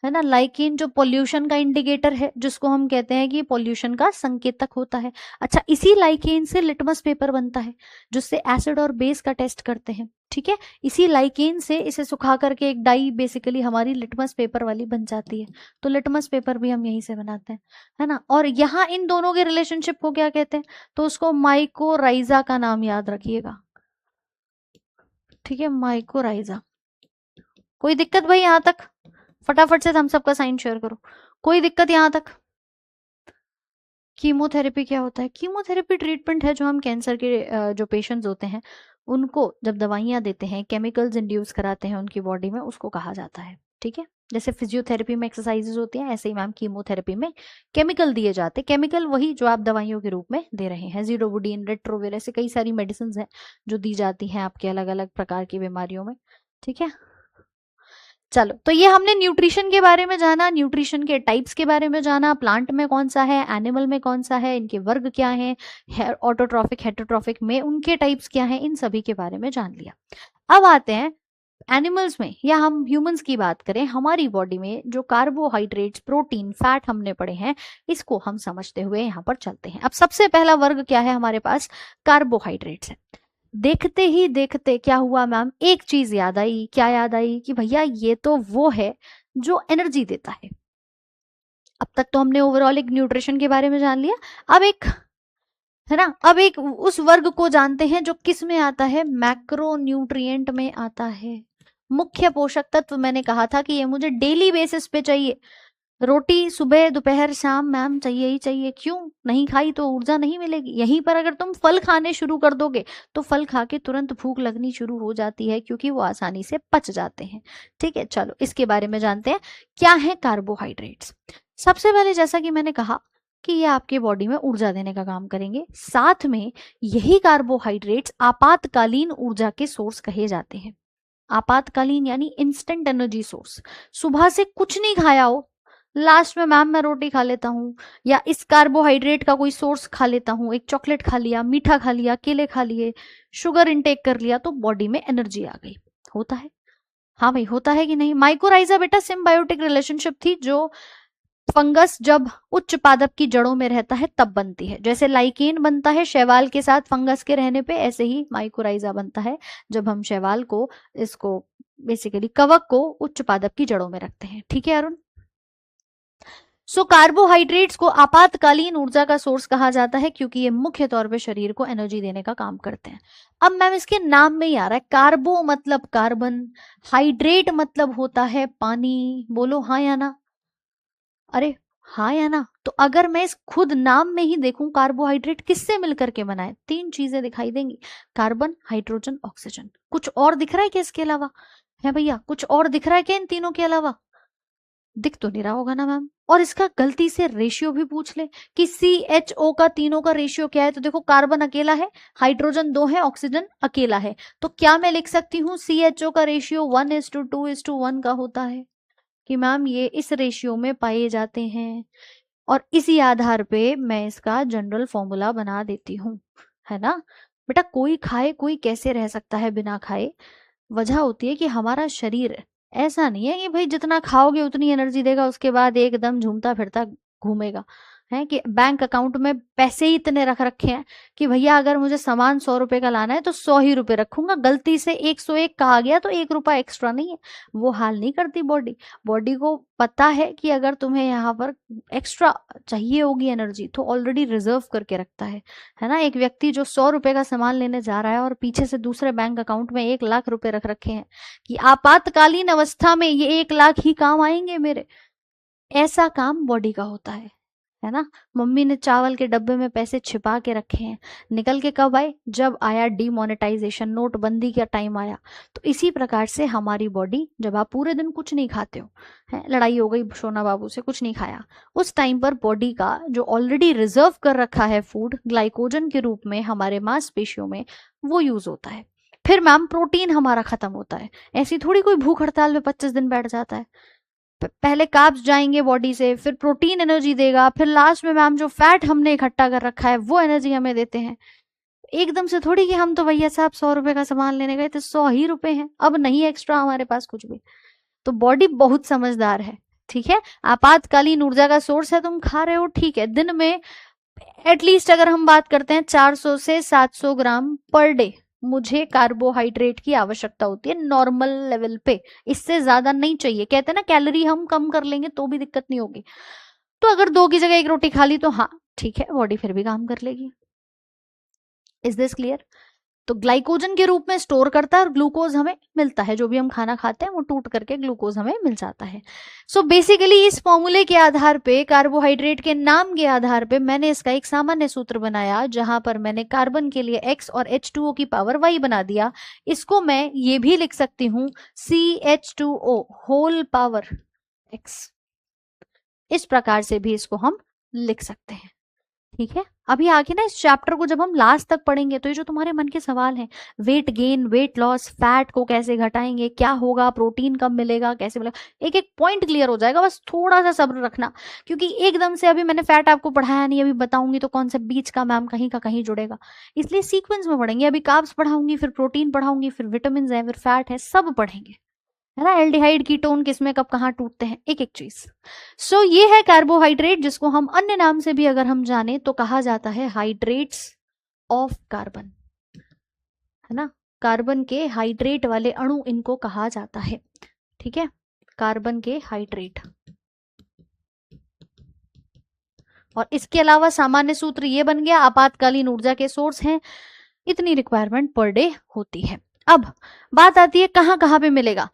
है ना? लाइकेन जो पोल्यूशन का इंडिकेटर है, जिसको हम कहते हैं कि पोल्यूशन का संकेतक होता है। अच्छा, इसी लाइकेन से लिटमस पेपर बनता है, जिससे एसिड और बेस का टेस्ट करते हैं। ठीक है, इसी लाइकेन से इसे सुखा करके एक डाई बेसिकली हमारी लिटमस पेपर वाली बन जाती है, तो लिटमस पेपर भी हम यहीं से बनाते हैं, है ना? और यहाँ इन दोनों के रिलेशनशिप को क्या कहते हैं, तो उसको माइकोराइजा का नाम याद रखिएगा। ठीक है, माइकोराइजा। कोई दिक्कत भाई यहाँ तक? फटाफट से हम सबका साइन शेयर करो, कोई दिक्कत यहाँ तक? कीमोथेरेपी क्या होता है? कीमोथेरेपी ट्रीटमेंट है जो हम कैंसर के जो पेशेंट्स होते हैं उनको जब दवाइयाँ देते हैं, केमिकल्स इंड्यूस कराते हैं उनकी बॉडी में, उसको कहा जाता है। ठीक है, जैसे फिजियोथेरेपी में एक्सरसाइजेज होती हैं, ऐसे ही मैम कीमोथेरेपी में केमिकल दिए जाते हैं। केमिकल वही जो आप दवाइयों के रूप में दे रहे हैं, ज़िडोवुडीन, रेट्रोविर, ऐसे कई सारी मेडिसिन हैं जो दी जाती हैं आपके अलग अलग प्रकार की बीमारियों में। ठीक है, चलो, तो ये हमने न्यूट्रिशन के बारे में जाना, न्यूट्रिशन के टाइप्स के बारे में जाना, प्लांट में कौन सा है, एनिमल में कौन सा है, इनके वर्ग क्या हैं, ऑटोट्रॉफिक हेटेरोट्रॉफिक में उनके टाइप्स क्या हैं, इन सभी के बारे में जान लिया। अब आते हैं एनिमल्स में या हम ह्यूमंस की बात करें, हमारी बॉडी में जो कार्बोहाइड्रेट्स, प्रोटीन, फैट हमने पढ़े हैं, इसको हम समझते हुए यहाँ पर चलते हैं। अब सबसे पहला वर्ग क्या है हमारे पास? कार्बोहाइड्रेट्स है। देखते ही देखते क्या हुआ मैम, एक चीज याद आई। क्या याद आई? कि भैया ये तो वो है जो एनर्जी देता है। अब तक तो हमने ओवरऑल एक न्यूट्रिशन के बारे में जान लिया, अब एक है ना, अब एक उस वर्ग को जानते हैं जो किस में आता है? मैक्रो न्यूट्रिएंट में आता है। मुख्य पोषक तत्व मैंने कहा था कि ये मुझे डेली बेसिस पे चाहिए। रोटी सुबह दोपहर शाम मैम चाहिए ही चाहिए। क्यों? नहीं खाई तो ऊर्जा नहीं मिलेगी। यहीं पर अगर तुम फल खाने शुरू कर दोगे तो फल खा के तुरंत भूख लगनी शुरू हो जाती है, क्योंकि वो आसानी से पच जाते हैं। ठीक है, चलो इसके बारे में जानते हैं क्या है कार्बोहाइड्रेट्स। सबसे पहले जैसा कि मैंने कहा कि ये आपके बॉडी में ऊर्जा देने का काम करेंगे, साथ में यही कार्बोहाइड्रेट्स आपातकालीन ऊर्जा के सोर्स कहे जाते हैं। आपातकालीन यानी इंस्टेंट एनर्जी सोर्स। सुबह से कुछ नहीं खाया हो, लास्ट में मैम मैं रोटी खा लेता हूँ या इस कार्बोहाइड्रेट का कोई सोर्स खा लेता हूँ, एक चॉकलेट खा लिया, मीठा खा लिया, केले खा लिए, शुगर इनटेक कर लिया, तो बॉडी में एनर्जी आ गई। होता है? हाँ भाई, होता है कि नहीं? माइकोराइजा बेटा सिम्बायोटिक रिलेशनशिप थी जो फंगस जब उच्च पादप की जड़ों में रहता है तब बनती है। जैसे लाइकेन बनता है शैवाल के साथ फंगस के रहने पे, ऐसे ही माइकोराइजा बनता है जब हम शैवाल को, इसको बेसिकली कवक को उच्च पादप की जड़ों में रखते हैं। ठीक है अरुण? सो कार्बोहाइड्रेट्स को आपातकालीन ऊर्जा का सोर्स कहा जाता है क्योंकि ये मुख्य तौर पे शरीर को एनर्जी देने का काम करते हैं। अब मैम इसके नाम में ही आ रहा है, कार्बो मतलब कार्बन, हाइड्रेट मतलब होता है पानी। बोलो हाँ या ना? अरे हाँ या ना? तो अगर मैं इस खुद नाम में ही देखूं कार्बोहाइड्रेट किससे मिलकर के बना है, तीन चीजें दिखाई देंगी, कार्बन, हाइड्रोजन, ऑक्सीजन। कुछ और दिख रहा है क्या इसके अलावा? है भैया, कुछ और दिख रहा है क्या इन तीनों के अलावा? दिख तो नहीं रहा होगा ना मैम। और इसका गलती से रेशियो भी पूछ ले कि CHO का तीनों का रेशियो क्या है, तो देखो कार्बन अकेला है, हाइड्रोजन 2 है, ऑक्सीजन अकेला है। तो क्या मैं लिख सकती हूँ CHO का रेशियो 1:2:1 का होता है? कि मैम ये इस रेशियो में पाए जाते हैं, और इसी आधार पे मैं इसका जनरल फॉर्मूला बना देती हूँ, है ना? बेटा कोई खाए कोई कैसे रह सकता है बिना खाए? वजह होती है कि हमारा शरीर ऐसा नहीं है कि भाई जितना खाओगे उतनी एनर्जी देगा, उसके बाद एकदम झूमता फिरता घूमेगा। है कि बैंक अकाउंट में पैसे ही इतने रख रखे हैं कि भैया अगर मुझे सामान 100 रुपए का लाना है तो 100 ही रुपए रखूंगा, गलती से 101 कहा गया तो 1 रुपया एक्स्ट्रा नहीं है। वो हाल नहीं करती बॉडी। बॉडी को पता है कि अगर तुम्हें यहाँ पर एक्स्ट्रा चाहिए होगी एनर्जी तो ऑलरेडी रिजर्व करके रखता है ना? एक व्यक्ति जो 100 रुपए का सामान लेने जा रहा है और पीछे से दूसरे बैंक अकाउंट में 1 लाख रुपए रख रखे हैं कि आपातकालीन अवस्था में ये 1 लाख ही काम आएंगे मेरे, ऐसा काम बॉडी का होता है ना? मम्मी ने चावल के डब्बे में पैसे छिपा के रखे हैं, निकल के कब आए? जब आया डीमोनेटाइजेशन, नोटबंदी का टाइम आया। तो इसी प्रकार से हमारी बॉडी, जब आप पूरे दिन कुछ नहीं खाते हो, है लड़ाई हो गई सोना बाबू से, कुछ नहीं खाया, उस टाइम पर बॉडी का जो ऑलरेडी रिजर्व कर रखा है फूड ग्लाइकोजन के रूप में हमारे मांसपेशियों में, वो यूज होता है। फिर मैम प्रोटीन हमारा खत्म होता है। ऐसी थोड़ी कोई भूख हड़ताल में 25 दिन बैठ जाता है। पहले कार्ब्स जाएंगे बॉडी से, फिर प्रोटीन एनर्जी देगा, फिर लास्ट में मैम जो फैट हमने इकट्ठा कर रखा है वो एनर्जी हमें देते हैं। एकदम से थोड़ी कि हम तो भैया साहब 100 रुपए का सामान लेने गए थे, 100 ही रुपए हैं, अब नहीं एक्स्ट्रा हमारे पास कुछ भी। तो बॉडी बहुत समझदार है। ठीक है, आपातकालीन ऊर्जा का सोर्स है, तुम खा रहे हो, ठीक है, दिन में एटलीस्ट अगर हम बात करते हैं 400 से 700 ग्राम पर डे मुझे कार्बोहाइड्रेट की आवश्यकता होती है नॉर्मल लेवल पे, इससे ज्यादा नहीं चाहिए। कहते हैं ना कैलोरी हम कम कर लेंगे तो भी दिक्कत नहीं होगी। तो अगर 2 की जगह 1 रोटी खा ली तो हाँ ठीक है, बॉडी फिर भी काम कर लेगी। Is this clear? तो ग्लाइकोजन के रूप में स्टोर करता है और ग्लूकोज हमें मिलता है, जो भी हम खाना खाते हैं वो टूट करके ग्लूकोज हमें मिल जाता है। सो बेसिकली इस फॉर्मूले के आधार पे, कार्बोहाइड्रेट के नाम के आधार पे मैंने इसका एक सामान्य सूत्र बनाया, जहां पर मैंने कार्बन के लिए x और H2O की पावर y बना दिया। इसको मैं ये भी लिख सकती हूँ CH2O होल पावर x। इस प्रकार से भी इसको हम लिख सकते हैं। ठीक है, अभी आगे ना इस चैप्टर को जब हम लास्ट तक पढ़ेंगे तो ये जो तुम्हारे मन के सवाल हैं, weight gain, weight loss, fat को कैसे घटाएंगे, क्या होगा, प्रोटीन कब मिलेगा, कैसे मिलेगा, एक एक पॉइंट क्लियर हो जाएगा। बस थोड़ा सा सब्र रखना, क्योंकि एकदम से अभी मैंने फैट आपको पढ़ाया नहीं, अभी बताऊंगी तो कौन सा बीच का मैम कहीं का कहीं जुड़ेगा, इसलिए सीक्वेंस में पढ़ेंगे। अभी कार्ब्स पढ़ाऊंगी, फिर प्रोटीन पढ़ाऊंगी, फिर विटामिन है, फिर फैट है, सब पढ़ेंगे, है ना। एल्डिहाइड कीटोन किसमें कब कहाँ टूटते हैं, एक एक चीज। सो ये है कार्बोहाइड्रेट, जिसको हम अन्य नाम से भी अगर हम जाने तो कहा जाता है हाइड्रेट्स ऑफ कार्बन, है ना। कार्बन के हाइड्रेट वाले अणु इनको कहा जाता है। ठीक है, कार्बन के हाइड्रेट। और इसके अलावा सामान्य सूत्र ये बन गया, आपातकालीन ऊर्जा के सोर्स हैं, इतनी रिक्वायरमेंट पर डे होती है। अब बात आती है कहाँ कहाँ पे मिलेगा।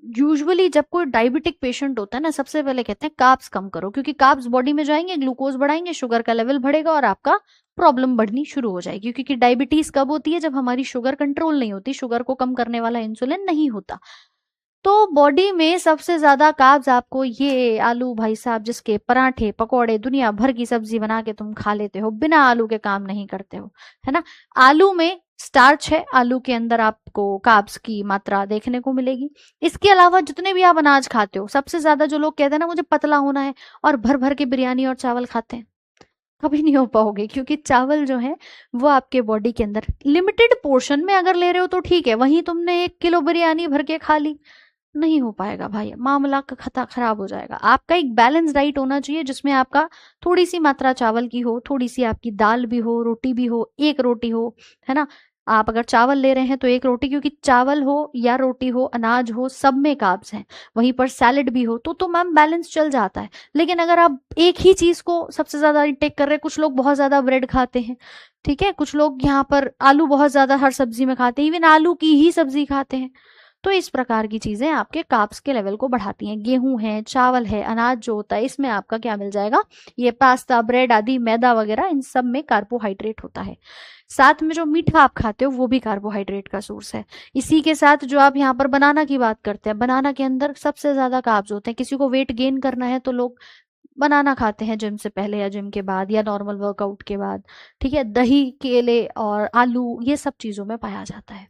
यूजुअली जब कोई डायबिटिक पेशेंट होता है ना, सबसे पहले कहते हैं कार्ब्स कम करो, क्योंकि कार्ब्स बॉडी में जाएंगे, ग्लूकोज बढ़ाएंगे, शुगर का लेवल बढ़ेगा और आपका प्रॉब्लम बढ़नी शुरू हो जाएगी। क्योंकि डायबिटीज कब होती है, जब हमारी शुगर कंट्रोल नहीं होती, शुगर को कम करने वाला इंसुलिन नहीं होता। तो बॉडी में सबसे ज्यादा कार्ब्स आपको ये आलू, भाई साहब, जिसके पराठे पकौड़े दुनिया भर की सब्जी बना के तुम खा लेते हो, बिना आलू के काम नहीं करते हो, है ना। आलू में स्टार्च है, आलू के अंदर आपको कार्ब्स की मात्रा देखने को मिलेगी। इसके अलावा जितने भी आप अनाज खाते हो, सबसे ज्यादा जो लोग कहते हैं ना मुझे पतला होना है, और भर भर के बिरयानी और चावल खाते हैं, कभी नहीं हो पाओगे, क्योंकि चावल जो है वो आपके बॉडी के अंदर लिमिटेड पोर्शन में अगर ले रहे हो तो ठीक है, वहीं तुमने 1 किलो बिरयानी भर के खा ली, नहीं हो पाएगा भाई, मामला का खता खराब हो जाएगा। आपका एक बैलेंस डाइट होना चाहिए, जिसमें आपका थोड़ी सी मात्रा चावल की हो, थोड़ी सी आपकी दाल भी हो, रोटी भी हो, एक रोटी हो, है ना। आप अगर चावल ले रहे हैं तो एक रोटी, क्योंकि चावल हो या रोटी हो, अनाज हो, सब में कार्ब्स हैं। वहीं पर सैलेड भी हो तो मैम बैलेंस चल जाता है। लेकिन अगर आप एक ही चीज को सबसे ज्यादा इंटेक कर रहे हैं, कुछ लोग बहुत ज्यादा ब्रेड खाते हैं, ठीक है, कुछ लोग यहाँ पर आलू बहुत ज्यादा हर सब्जी में खाते हैं, इवन आलू की ही सब्जी खाते हैं, तो इस प्रकार की चीजें आपके कार्ब्स के लेवल को बढ़ाती हैं। गेहूं है, चावल है, अनाज जो होता है, इसमें आपका क्या मिल जाएगा, ये पास्ता, ब्रेड आदि, मैदा वगैरह, इन सब में कार्बोहाइड्रेट होता है। साथ में जो मीठा आप खाते हो वो भी कार्बोहाइड्रेट का सोर्स है। इसी के साथ जो आप यहाँ पर बनाना की बात करते हैं, बनाना के अंदर सबसे ज्यादा कार्ब्स होते हैं। किसी को वेट गेन करना है तो लोग बनाना खाते हैं जिम से पहले या जिम के बाद या नॉर्मल वर्कआउट के बाद। ठीक है, दही, केले और आलू, ये सब चीजों में पाया जाता है।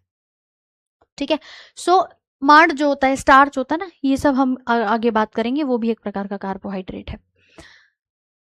ठीक है, सो मार्ड जो होता है, स्टार्च होता है ना, ये सब हम आगे बात करेंगे, वो भी एक प्रकार का कार्बोहाइड्रेट है।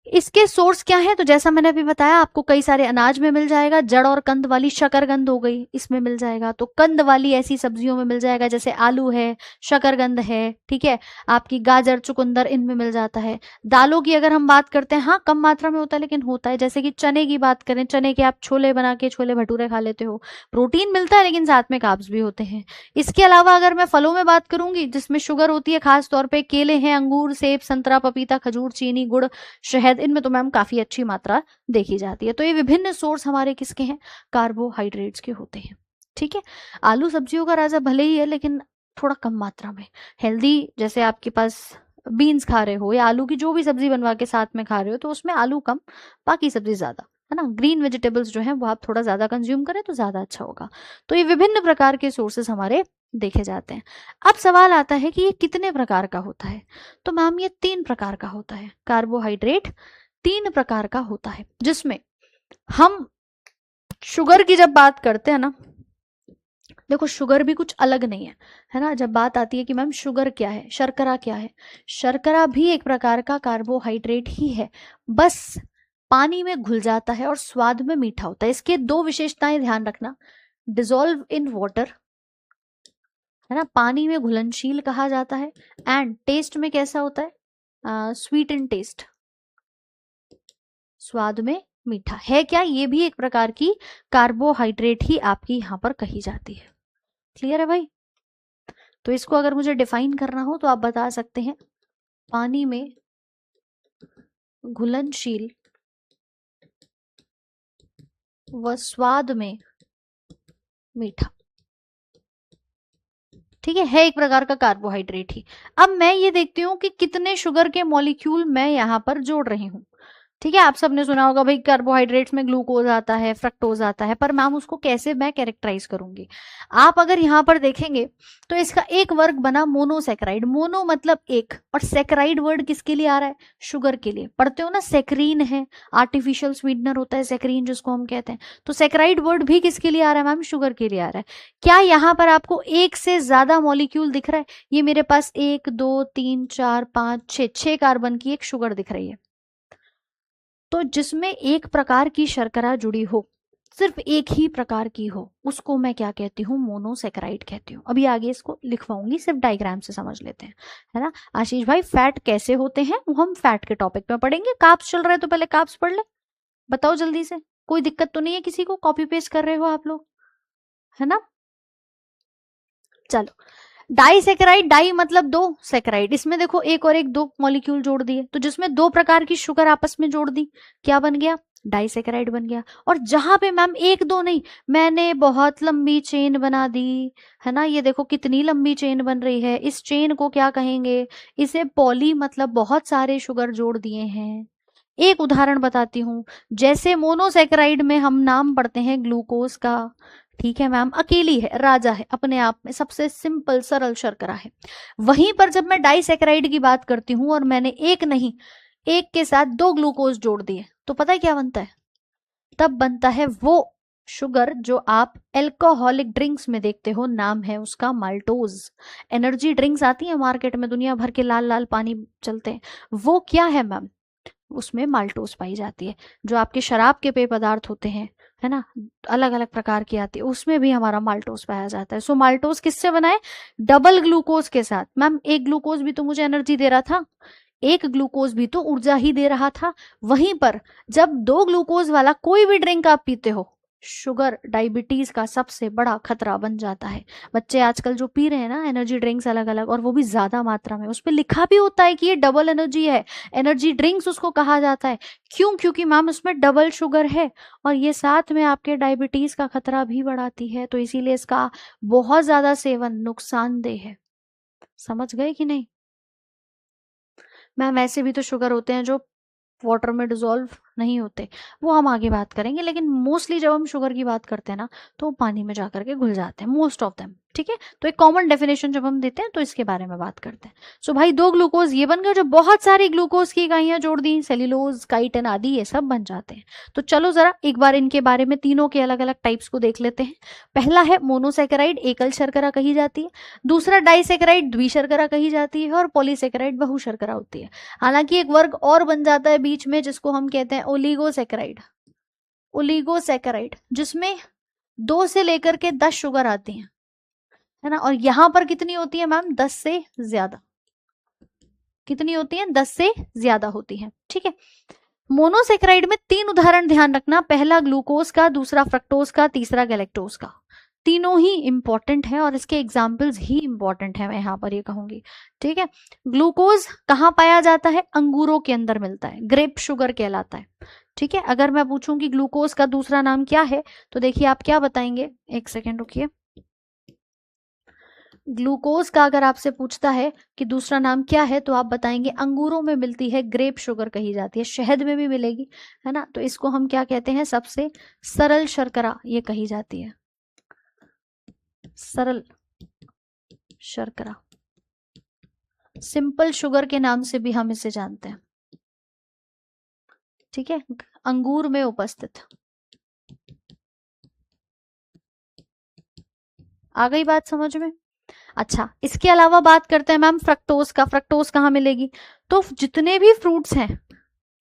इसके सोर्स क्या है, तो जैसा मैंने अभी बताया आपको, कई सारे अनाज में मिल जाएगा। जड़ और कंद वाली शकरकंद हो गई, इसमें मिल जाएगा। तो कंद वाली ऐसी सब्जियों में मिल जाएगा, जैसे आलू है, शकरकंद है, ठीक है, आपकी गाजर, चुकंदर, इनमें मिल जाता है। दालों की अगर हम बात करते हैं, हाँ कम मात्रा में होता है लेकिन होता है। जैसे कि चने की बात करें, चने के आप छोले बना के छोले भटूरे खा लेते हो, प्रोटीन मिलता है लेकिन साथ में कार्ब्स भी होते हैं। इसके अलावा अगर मैं फलों में बात करूंगी, जिसमें शुगर होती है, खास तौर पे केले हैं, अंगूर, सेब, संतरा, पपीता, खजूर, चीनी, गुड़, शहद, इनमें तो मैम काफी अच्छी मात्रा देखी जाती है। तो ये विभिन्न सोर्स हमारे किसके हैं, कार्बोहाइड्रेट्स के होते हैं। ठीक है, आलू सब्जियों का राजा भले ही है लेकिन थोड़ा कम मात्रा में। हेल्दी, जैसे आपके पास बीन्स खा रहे हो या आलू की जो भी सब्जी बनवा के साथ में खा रहे हो, तो उसमें आलू कम, बाकी सब्जी ज्यादा, है ना। ग्रीन वेजिटेबल्स जो है वो आप थोड़ा ज्यादा कंज्यूम करें तो ज्यादा अच्छा होगा। तो ये विभिन्न प्रकार के सोर्सेस हमारे देखे जाते हैं। अब सवाल आता है कि ये कितने प्रकार का होता है, तो मैम ये 3 प्रकार का होता है। कार्बोहाइड्रेट 3 प्रकार का होता है, जिसमें हम शुगर की जब बात करते हैं ना, देखो शुगर भी कुछ अलग नहीं है ना। जब बात आती है कि मैम शुगर क्या है, शर्करा क्या है, शर्करा भी एक प्रकार का कार्बोहाइड्रेट ही है, बस पानी में घुल जाता है और स्वाद में मीठा होता है। इसके 2 विशेषताएं ध्यान रखना, डिजोल्व इन वाटर, है ना, पानी में घुलनशील कहा जाता है, एंड टेस्ट में कैसा होता है, स्वीट इन टेस्ट, स्वाद में मीठा है। क्या ये भी एक प्रकार की कार्बोहाइड्रेट ही आपकी यहां पर कही जाती है। क्लियर है भाई। तो इसको अगर मुझे डिफाइन करना हो तो आप बता सकते हैं, पानी में घुलनशील व स्वाद में मीठा। ठीक है एक प्रकार का कार्बोहाइड्रेट ही। अब मैं ये देखती हूँ कि कितने शुगर के मॉलिक्यूल मैं यहाँ पर जोड़ रही हूँ। ठीक है आप सबने सुना होगा भाई कार्बोहाइड्रेट्स में ग्लूकोज आता है, फ्रक्टोज आता है, पर मैम उसको कैसे मैं कैरेक्टराइज करूंगी। आप अगर यहाँ पर देखेंगे तो इसका एक वर्ग बना मोनोसेक्राइड। मोनो मतलब एक, और सेक्राइड वर्ड किसके लिए आ रहा है, शुगर के लिए। पढ़ते हो ना सेक्रीन है, आर्टिफिशियल स्वीटनर होता है सेक्रीन जिसको हम कहते हैं, तो सेक्राइड वर्ड भी किसके लिए आ रहा है मैम, शुगर के लिए आ रहा है। क्या यहाँ पर आपको एक से ज्यादा मॉलिक्यूल दिख रहा है, ये मेरे पास 1 2 3 4 5 6 कार्बन की एक शुगर दिख रही है। तो जिसमें एक प्रकार की शर्करा जुड़ी हो, सिर्फ एक ही प्रकार की हो, उसको मैं क्या कहती हूँ, मोनोसेक्राइड कहती हूँ। अभी आगे इसको लिखवाऊंगी, सिर्फ डायग्राम से समझ लेते हैं, है ना। आशीष भाई फैट कैसे होते हैं वो हम फैट के टॉपिक में पढ़ेंगे। कार्ब्स चल रहे तो पहले कार्ब्स पढ़ ले, बताओ जल्दी से, कोई दिक्कत तो नहीं है किसी को, कॉपी पेस्ट कर रहे हो आप लोग, है ना। चलो डाइसेकेराइड, डाई मतलब दो, सेकेराइड इसमें देखो एक और एक दो मॉलिक्यूल जोड़ दिए, तो जिसमें दो प्रकार की शुगर आपस में जोड़ दी, क्या बन गया, डाइसेकेराइड बन गया। और जहां पे मैम एक दो नहीं, मैंने बहुत लंबी चेन बना दी, है ना, ये देखो कितनी लंबी चेन बन रही है, इस चेन को क्या कहेंगे, इसे पॉली मतलब बहुत सारे शुगर जोड़ दिए हैं। एक उदाहरण बताती हूँ, जैसे मोनोसेकेराइड में हम नाम पढ़ते हैं ग्लूकोज का, ठीक है मैम, अकेली है, राजा है, अपने आप में सबसे सिंपल सरल शर्करा है। वहीं पर जब मैं डाइसेकेराइड की बात करती हूँ और मैंने एक नहीं, एक के साथ दो ग्लूकोज जोड़ दिए, तो पता है क्या बनता है, तब बनता है वो शुगर जो आप एल्कोहलिक ड्रिंक्स में देखते हो, नाम है उसका माल्टोज। एनर्जी ड्रिंक्स आती है मार्केट में, दुनिया भर के लाल लाल पानी चलते हैं, वो क्या है मैम, उसमें माल्टोज पाई जाती है। जो आपके शराब के पेय पदार्थ होते हैं, है ना, अलग अलग प्रकार की आती है, उसमें भी हमारा माल्टोज पाया जाता है। सो माल्टोज किससे बना है, डबल ग्लूकोज के साथ। मैम एक ग्लूकोज भी तो मुझे एनर्जी दे रहा था, एक ग्लूकोज भी तो ऊर्जा ही दे रहा था। वहीं पर जब दो ग्लूकोज वाला कोई भी ड्रिंक आप पीते हो, शुगर डायबिटीज का सबसे बड़ा खतरा बन जाता है। बच्चे आजकल जो पी रहे हैं ना एनर्जी ड्रिंक्स अलग अलग, और वो भी ज्यादा मात्रा में, उस पर लिखा भी होता है कि ये डबल एनर्जी है, एनर्जी ड्रिंक्स उसको कहा जाता है। क्यों, क्योंकि मैम उसमें डबल शुगर है, और ये साथ में आपके डायबिटीज का खतरा भी बढ़ाती है, तो इसीलिए इसका बहुत ज्यादा सेवन नुकसानदेह है। समझ गए कि नहीं मैम। वैसे भी तो शुगर होते हैं जो वाटर में डिजोल्व नहीं होते, वो हम आगे बात करेंगे, लेकिन मोस्टली जब हम शुगर की बात करते हैं ना, तो वो पानी में जाकर के घुल जाते हैं मोस्ट ऑफ देम। ठीक है, तो एक कॉमन डेफिनेशन जब हम देते हैं तो इसके बारे में बात करते हैं। सो भाई दो ग्लूकोज ये बन गए, जो बहुत सारी ग्लूकोज की इकाइयां जोड़ दी, सेल्यूलोज, काइटिन आदि ये सब बन जाते हैं। तो चलो जरा एक बार इनके बारे में तीनों के अलग अलग टाइप्स को देख लेते हैं। पहला है मोनोसेकेराइड, एकल शर्करा कही जाती है। दूसरा डाइसेकेराइड, द्विशर्करा कही जाती है। और पॉलीसेकेराइड, बहुशर्करा होती है। हालांकि एक वर्ग और बन जाता है बीच में, जिसको हम कहते हैं ओलिगोसेकेराइड। ओलिगोसेकेराइड जिसमें 2 से लेकर के 10 शुगर आती हैं, है ना। और यहां पर कितनी होती है मैम, 10 से ज्यादा। कितनी होती है, 10 से ज्यादा होती है। ठीक है, मोनोसेकेराइड में 3 उदाहरण ध्यान रखना, पहला ग्लूकोज का, दूसरा फ्रक्टोज का, तीसरा गैलेक्टोज का। तीनों ही इंपॉर्टेंट है और इसके एग्जाम्पल्स ही इंपॉर्टेंट है, मैं यहां पर ये कहूंगी। ठीक है, ग्लूकोज कहाँ पाया जाता है, अंगूरों के अंदर मिलता है, ग्रेप शुगर कहलाता है। ठीक है, अगर मैं पूछूं कि ग्लूकोज का दूसरा नाम क्या है, तो देखिए आप क्या बताएंगे, एक सेकेंड रुकिए। ग्लूकोज का अगर आपसे पूछता है कि दूसरा नाम क्या है, तो आप बताएंगे अंगूरों में मिलती है, ग्रेप शुगर कही जाती है, शहद में भी मिलेगी, है ना। तो इसको हम क्या कहते हैं, सबसे सरल शर्करा ये कही जाती है, सरल शर्करा, सिंपल शुगर के नाम से भी हम इसे जानते हैं। ठीक है, अंगूर में उपस्थित। आ गई बात समझ में। अच्छा, इसके अलावा बात करते हैं मैम फ्रक्टोज का। फ्रक्टोज कहाँ मिलेगी, तो जितने भी फ्रूट्स हैं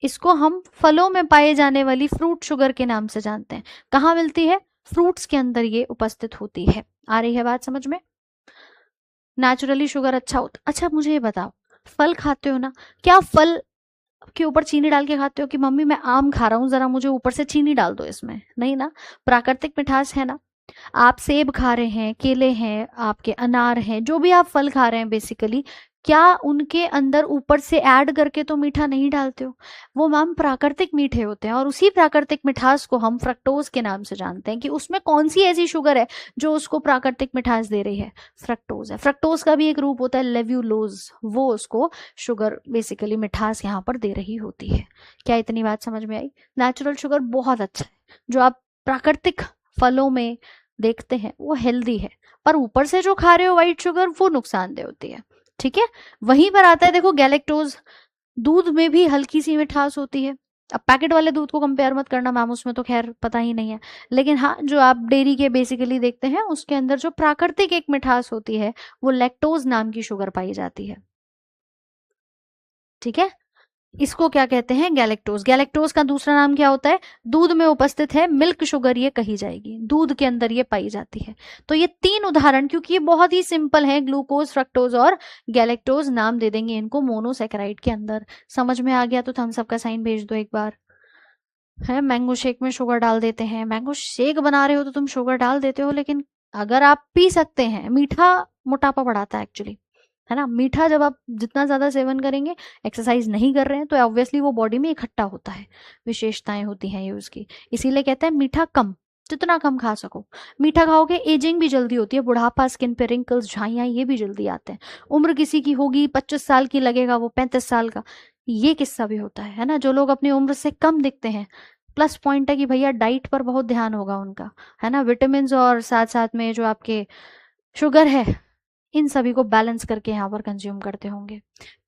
इसको हम फलों में पाए जाने वाली फ्रूट शुगर के नाम से जानते हैं। कहाँ मिलती है, फ्रूट्स के अंदर ये उपस्थित होती है। आ रही है बात समझ में। नेचुरली शुगर अच्छा होता। अच्छा मुझे ये बताओ, फल खाते हो ना, क्या फल के ऊपर चीनी डाल के खाते हो कि मम्मी मैं आम खा रहा हूँ जरा मुझे ऊपर से चीनी डाल दो इसमें, नहीं ना, प्राकृतिक मिठास है ना। आप सेब खा रहे हैं, केले हैं, आपके अनार हैं, जो भी आप फल खा रहे हैं बेसिकली, क्या उनके अंदर ऊपर से ऐड करके तो मीठा नहीं डालते हो? वो मैम प्राकृतिक मीठे होते हैं, और उसी प्राकृतिक मिठास को हम फ्रक्टोज के नाम से जानते हैं कि उसमें कौन सी ऐसी शुगर है जो उसको प्राकृतिक मिठास दे रही है, फ्रक्टोज है। फ्रक्टोज का भी एक रूप होता है लेव्यूलोज, वो उसको शुगर बेसिकली मिठास यहाँ पर दे रही होती है। क्या इतनी बात समझ में आई? नेचुरल शुगर बहुत अच्छा है, जो आप प्राकृतिक फलों में देखते हैं वो हेल्दी है, पर ऊपर से जो खा रहे हो व्हाइट शुगर वो नुकसानदेह होती है। ठीक है, वहीं पर आता है देखो गैलेक्टोज। दूध में भी हल्की सी मिठास होती है। अब पैकेट वाले दूध को कंपेयर मत करना मैम, उसमें तो खैर पता ही नहीं है, लेकिन हाँ जो आप डेयरी के बेसिकली देखते हैं उसके अंदर जो प्राकृतिक एक मिठास होती है वो लैक्टोज नाम की शुगर पाई जाती है। ठीक है, इसको क्या कहते हैं? गैलेक्टोज। गैलेक्टोज का दूसरा नाम क्या होता है? दूध में उपस्थित है मिल्क शुगर, ये कही जाएगी, दूध के अंदर ये पाई जाती है। तो ये तीन उदाहरण, क्योंकि ये बहुत ही सिंपल है, ग्लूकोज, फ्रक्टोज और गैलेक्टोज, नाम दे देंगे इनको मोनोसैकेराइड के अंदर। समझ में आ गया तो थम्स अप का साइन भेज दो एक बार। है, मैंगो शेक में शुगर डाल देते हैं, मैंगो शेक बना रहे हो तो तुम शुगर डाल देते हो, लेकिन अगर आप पी सकते हैं, मीठा मोटापा बढ़ाता है एक्चुअली, है ना। मीठा जब आप जितना ज्यादा सेवन करेंगे, एक्सरसाइज नहीं कर रहे हैं, तो ऑब्वियसली वो बॉडी में इकट्ठा होता है, विशेषताएं होती हैं ये उसकी। इसीलिए कहते हैं मीठा कम, जितना कम खा सको। मीठा खाओगे एजिंग भी जल्दी होती है, बुढ़ापा, स्किन पे रिंकल्स, झाइयां, ये भी जल्दी आते हैं। उम्र किसी की होगी 25 साल की, लगेगा वो 35 साल का, ये किस्सा भी होता है ना। जो लोग अपनी उम्र से कम दिखते हैं, प्लस पॉइंट है कि भैया डाइट पर बहुत ध्यान होगा उनका, है ना। विटामिन और साथ साथ में जो आपके शुगर है, इन सभी को बैलेंस करके यहाँ पर कंज्यूम करते होंगे।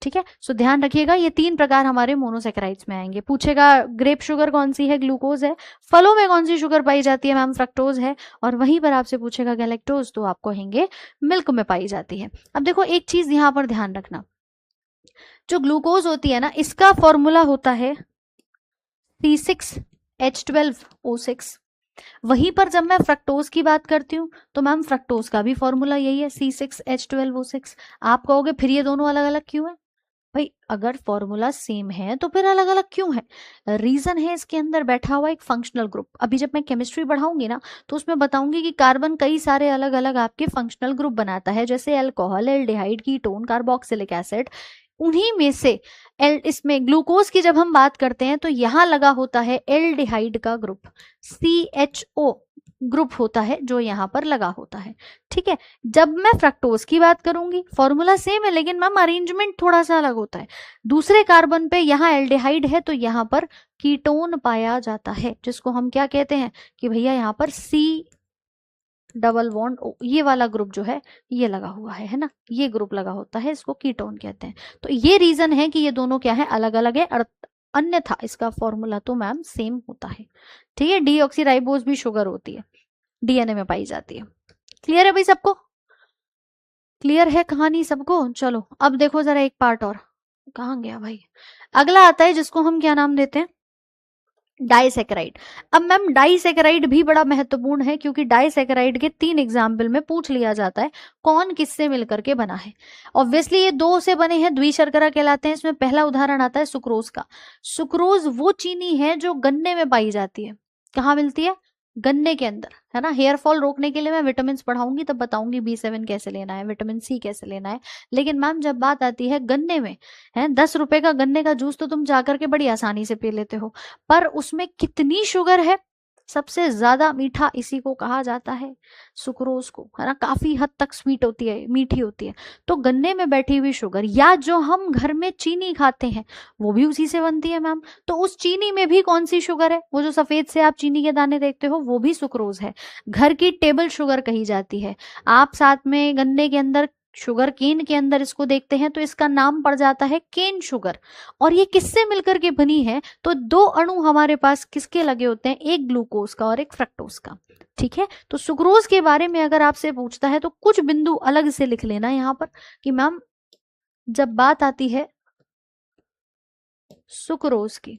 ठीक है, सो ध्यान रखिएगा, ये तीन प्रकार हमारे मोनोसैकेराइड्स में आएंगे। पूछेगा ग्रेप शुगर कौन सी है? ग्लूकोज है। फलों में कौन सी शुगर पाई जाती है मैम? फ्रक्टोज है। और वहीं पर आपसे पूछेगा गैलेक्टोज, तो आपको कहेंगे मिल्क में पाई जाती है। अब देखो एक चीज यहाँ पर ध्यान रखना, जो ग्लूकोज होती है ना, इसका फॉर्मूला होता है C6H12O6। वहीं पर जब मैं फ्रक्टोज की बात करती हूँ तो मैम फ्रक्टोज का भी फॉर्मूला यही है, C6H12O6। आप कहोगे फिर ये दोनों अलग अलग क्यों है? भाई अगर फॉर्मूला सेम है तो फिर अलग अलग क्यों है? रीजन है इसके अंदर बैठा हुआ एक फंक्शनल ग्रुप। अभी जब मैं केमिस्ट्री पढ़ाऊंगी ना, तो उसमें बताऊंगी कि कार्बन कई सारे अलग अलग आपके फंक्शनल ग्रुप बनाता है, जैसे alcohol, aldehyde, ketone, carboxylic acid. उन्हीं में से इसमें ग्लूकोज की जब हम बात करते हैं तो यहां लगा होता है एल्डिहाइड का ग्रुप, CHO ग्रुप होता है जो यहाँ पर लगा होता है। ठीक है, जब मैं फ्रक्टोज की बात करूंगी, फॉर्मूला सेम है लेकिन मैम अरेंजमेंट थोड़ा सा अलग होता है। दूसरे कार्बन पे यहाँ एल्डिहाइड है तो यहाँ पर कीटोन पाया जाता है, जिसको हम क्या कहते हैं कि भैया यहाँ पर C डबल बॉन्ड O, ये वाला ग्रुप जो है ये लगा हुआ है ना, ये ग्रुप लगा होता है, इसको कीटोन कहते हैं। तो ये रीजन है कि ये दोनों क्या है, अलग अलग है, अन्यथा इसका फॉर्मूला तो मैम सेम होता है। ठीक है, डीऑक्सीराइबोज भी शुगर होती है, DNA में पाई जाती है। क्लियर है भाई सबको? क्लियर है कहानी सबको? चलो अब देखो जरा एक पार्ट और, कहाँ गया भाई? अगला आता है जिसको हम क्या नाम देते हैं, डाइसैकेराइड। अब मैम डाइसैकेराइड भी बड़ा महत्वपूर्ण है, क्योंकि डाइसैकेराइड के 3 एग्जाम्पल में पूछ लिया जाता है कौन किससे मिलकर के बना है। ऑब्वियसली ये 2 से बने हैं, द्विशर्करा कहलाते हैं। इसमें पहला उदाहरण आता है सुक्रोज का। सुक्रोज वो चीनी है जो गन्ने में पाई जाती है। कहाँ मिलती है? गन्ने के अंदर, है ना। हेयर फॉल रोकने के लिए मैं विटामिन पढ़ाऊंगी, तब बताऊंगी B7 कैसे लेना है, विटामिन C कैसे लेना है। लेकिन मैम जब बात आती है गन्ने में, है 10 रुपए का गन्ने का जूस तो तुम जाकर के बड़ी आसानी से पी लेते हो, पर उसमें कितनी शुगर है? सबसे ज्यादा मीठा इसी को कहा जाता है, सुक्रोज को, है ना। काफी हद तक स्वीट होती है, मीठी होती है। तो गन्ने में बैठी हुई शुगर, या जो हम घर में चीनी खाते हैं वो भी उसी से बनती है मैम। तो उस चीनी में भी कौन सी शुगर है? वो जो सफेद से आप चीनी के दाने देखते हो वो भी सुक्रोज है, घर की टेबल शुगर कही जाती है। आप साथ में गन्ने के अंदर, शुगर केन के अंदर इसको देखते हैं तो इसका नाम पड़ जाता है केन शुगर। और ये किससे मिलकर के बनी है? तो 2 अणु हमारे पास किसके लगे होते हैं, एक ग्लूकोज का और एक फ्रक्टोज का। ठीक है, तो सुक्रोज के बारे में अगर आपसे पूछता है तो कुछ बिंदु अलग से लिख लेना यहाँ पर कि मैम जब बात आती है सुक्रोज की,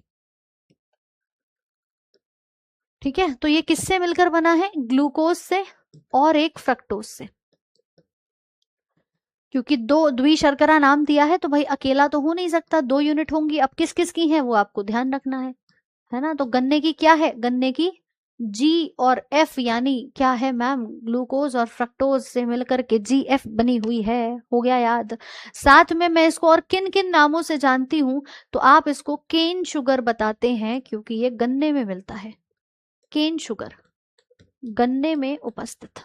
ठीक है, तो ये किससे मिलकर बना है? ग्लूकोज से और एक फ्रक्टोज से। क्योंकि 2 द्विशर्करा नाम दिया है तो भाई अकेला तो हो नहीं सकता, 2 यूनिट होंगी। अब किस किस की है वो आपको ध्यान रखना है ना। तो गन्ने की क्या है? गन्ने की जी और एफ यानी क्या है मैम, ग्लूकोज और फ्रक्टोज से मिलकर के जी एफ बनी हुई है, हो गया याद। साथ में मैं इसको और किन किन नामों से जानती हूं, तो आप इसको केन शुगर बताते हैं क्योंकि ये गन्ने में मिलता है। केन शुगर गन्ने में उपस्थित,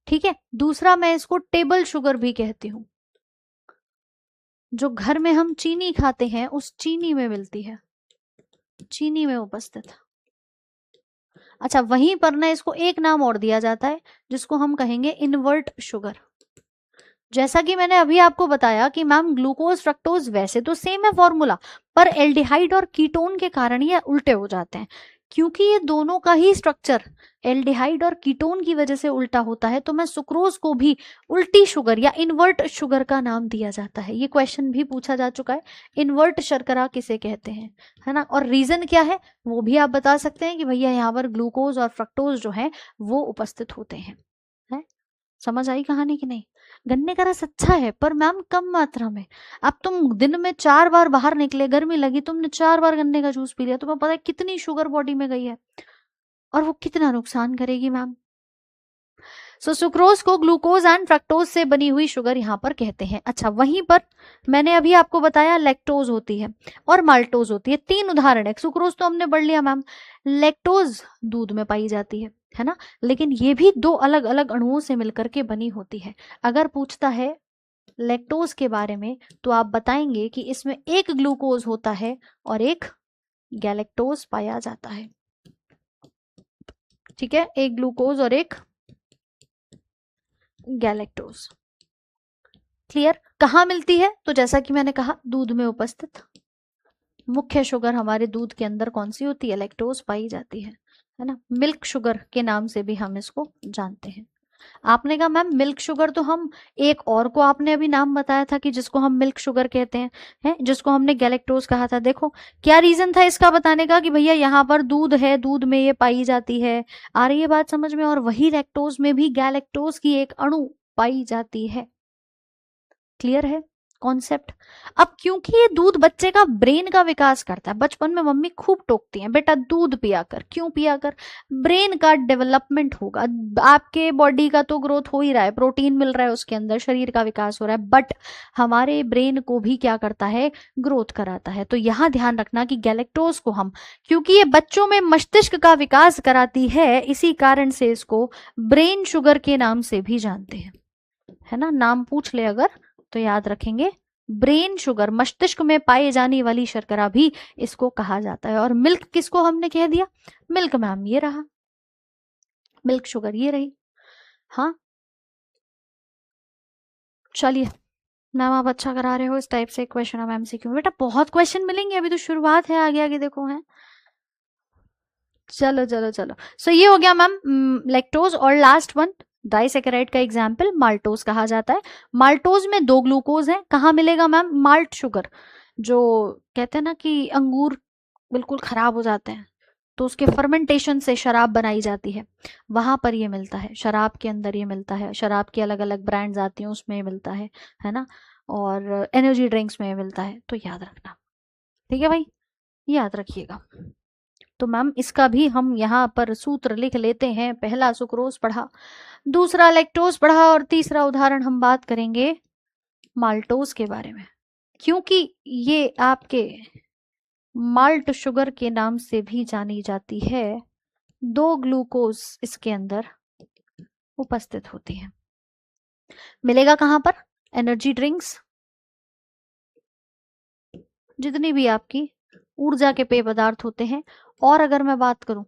ठीक है। दूसरा मैं इसको टेबल शुगर भी कहती हूँ, जो घर में हम चीनी खाते हैं उस चीनी में मिलती है, चीनी में उपस्थित। अच्छा, वहीं पर ना इसको एक नाम और दिया जाता है जिसको हम कहेंगे इनवर्ट शुगर। जैसा कि मैंने अभी आपको बताया कि मैम ग्लूकोज फ्रक्टोज वैसे तो सेम है फॉर्मूला, पर एल्डिहाइड और कीटोन के कारण ये उल्टे हो जाते हैं। क्योंकि ये दोनों का ही स्ट्रक्चर एल्डिहाइड और कीटोन की वजह से उल्टा होता है, तो मैं सुक्रोज को भी उल्टी शुगर या इनवर्ट शुगर का नाम दिया जाता है। ये क्वेश्चन भी पूछा जा चुका है, इनवर्ट शर्करा किसे कहते हैं, है ना। और रीजन क्या है वो भी आप बता सकते हैं कि भैया यहाँ पर ग्लूकोज और फ्रक्टोज जो है वो उपस्थित होते हैं, है। समझ आई कहानी कि नहीं। गन्ने का रस अच्छा है पर मैम कम मात्रा में। अब तुम दिन में 4 बार बाहर निकले, गर्मी लगी, तुमने 4 बार गन्ने का जूस पी लिया, तुम्हें पता है कितनी शुगर बॉडी में गई है और वो कितना नुकसान करेगी मैम। सो सुक्रोज को ग्लूकोज एंड फ्रक्टोज से बनी हुई शुगर यहाँ पर कहते हैं। अच्छा, वहीं पर मैंने अभी आपको बताया लैक्टोज होती है और माल्टोज होती है। 3 उदाहरण है। सुक्रोज तो हमने पढ़ लिया मैम, लैक्टोज दूध में पाई जाती है ना, लेकिन ये भी 2 अलग अलग अणुओं से मिलकर के बनी होती है। अगर पूछता है लैक्टोज के बारे में तो आप बताएंगे कि इसमें एक ग्लूकोज होता है और एक गैलेक्टोज पाया जाता है, ठीक है, एक ग्लूकोज और एक गैलेक्टोज। क्लियर। कहाँ मिलती है, तो जैसा कि मैंने कहा दूध में उपस्थित। मुख्य शुगर हमारे दूध के अंदर कौन सी होती है, लैक्टोज पाई जाती है ना। मिल्क शुगर के नाम से भी हम इसको जानते हैं। आपने कहा मैम मिल्क शुगर, तो हम एक और को आपने अभी नाम बताया था कि जिसको हम मिल्क शुगर कहते हैं जिसको हमने गैलेक्टोज कहा था। देखो क्या रीजन था इसका बताने का कि भैया यहाँ पर दूध है, दूध में ये पाई जाती है। आ रही है बात समझ में। और वही लैक्टोज में भी गैलेक्टोज की एक अणु पाई जाती है। क्लियर है कॉन्सेप्ट। अब क्योंकि ये दूध बच्चे का ब्रेन का विकास करता है, बचपन में मम्मी खूब टोकती हैं, बेटा दूध पिया कर। क्यों पिया कर, ब्रेन का डेवलपमेंट होगा। आपके बॉडी का तो ग्रोथ हो ही रहा है, प्रोटीन मिल रहा है उसके अंदर, शरीर का विकास हो रहा है, बट हमारे ब्रेन को भी क्या करता है, ग्रोथ कराता है। तो यहाँ ध्यान रखना कि गैलेक्टोज को हम, क्योंकि ये बच्चों में मस्तिष्क का विकास कराती है, इसी कारण से इसको ब्रेन शुगर के नाम से भी जानते हैं, है ना। नाम पूछ ले अगर तो याद रखेंगे, ब्रेन शुगर, मस्तिष्क में पाए जाने वाली शर्करा भी इसको कहा जाता है। और मिल्क किसको हमने कह दिया, मिल्क मैम ये रहा, मिल्क शुगर ये रही। हाँ चलिए मैम, आप अच्छा करा रहे हो। इस टाइप से क्वेश्चन हम एमसीक्यू में, बेटा बहुत क्वेश्चन मिलेंगे, अभी तो शुरुआत है, आगे आगे देखो है। चलो चलो चलो, सो ये हो गया मैम लैक्टोज। और लास्ट वन डाइसेकेराइड का एग्जाम्पल माल्टोज कहा जाता है। माल्टोज में 2 ग्लूकोज है। कहाँ मिलेगा मैम, माल्ट शुगर, जो कहते हैं ना कि अंगूर बिल्कुल खराब हो जाते हैं तो उसके फर्मेंटेशन से शराब बनाई जाती है, वहां पर ये मिलता है। शराब के अंदर ये मिलता है, शराब की अलग अलग ब्रांड्स आती हैं उसमें मिलता है ना। और एनर्जी ड्रिंक्स में मिलता है, तो याद रखना, ठीक है भाई, याद रखिएगा। तो मैम इसका भी हम यहाँ पर सूत्र लिख लेते हैं। पहला सुक्रोज पढ़ा, दूसरा लैक्टोज पढ़ा, और तीसरा उदाहरण हम बात करेंगे माल्टोज के बारे में, क्योंकि ये आपके माल्ट शुगर के नाम से भी जानी जाती है। 2 ग्लूकोज इसके अंदर उपस्थित होती है। मिलेगा कहां पर, एनर्जी ड्रिंक्स, जितनी भी आपकी ऊर्जा के पेय पदार्थ होते हैं, और अगर मैं बात करूं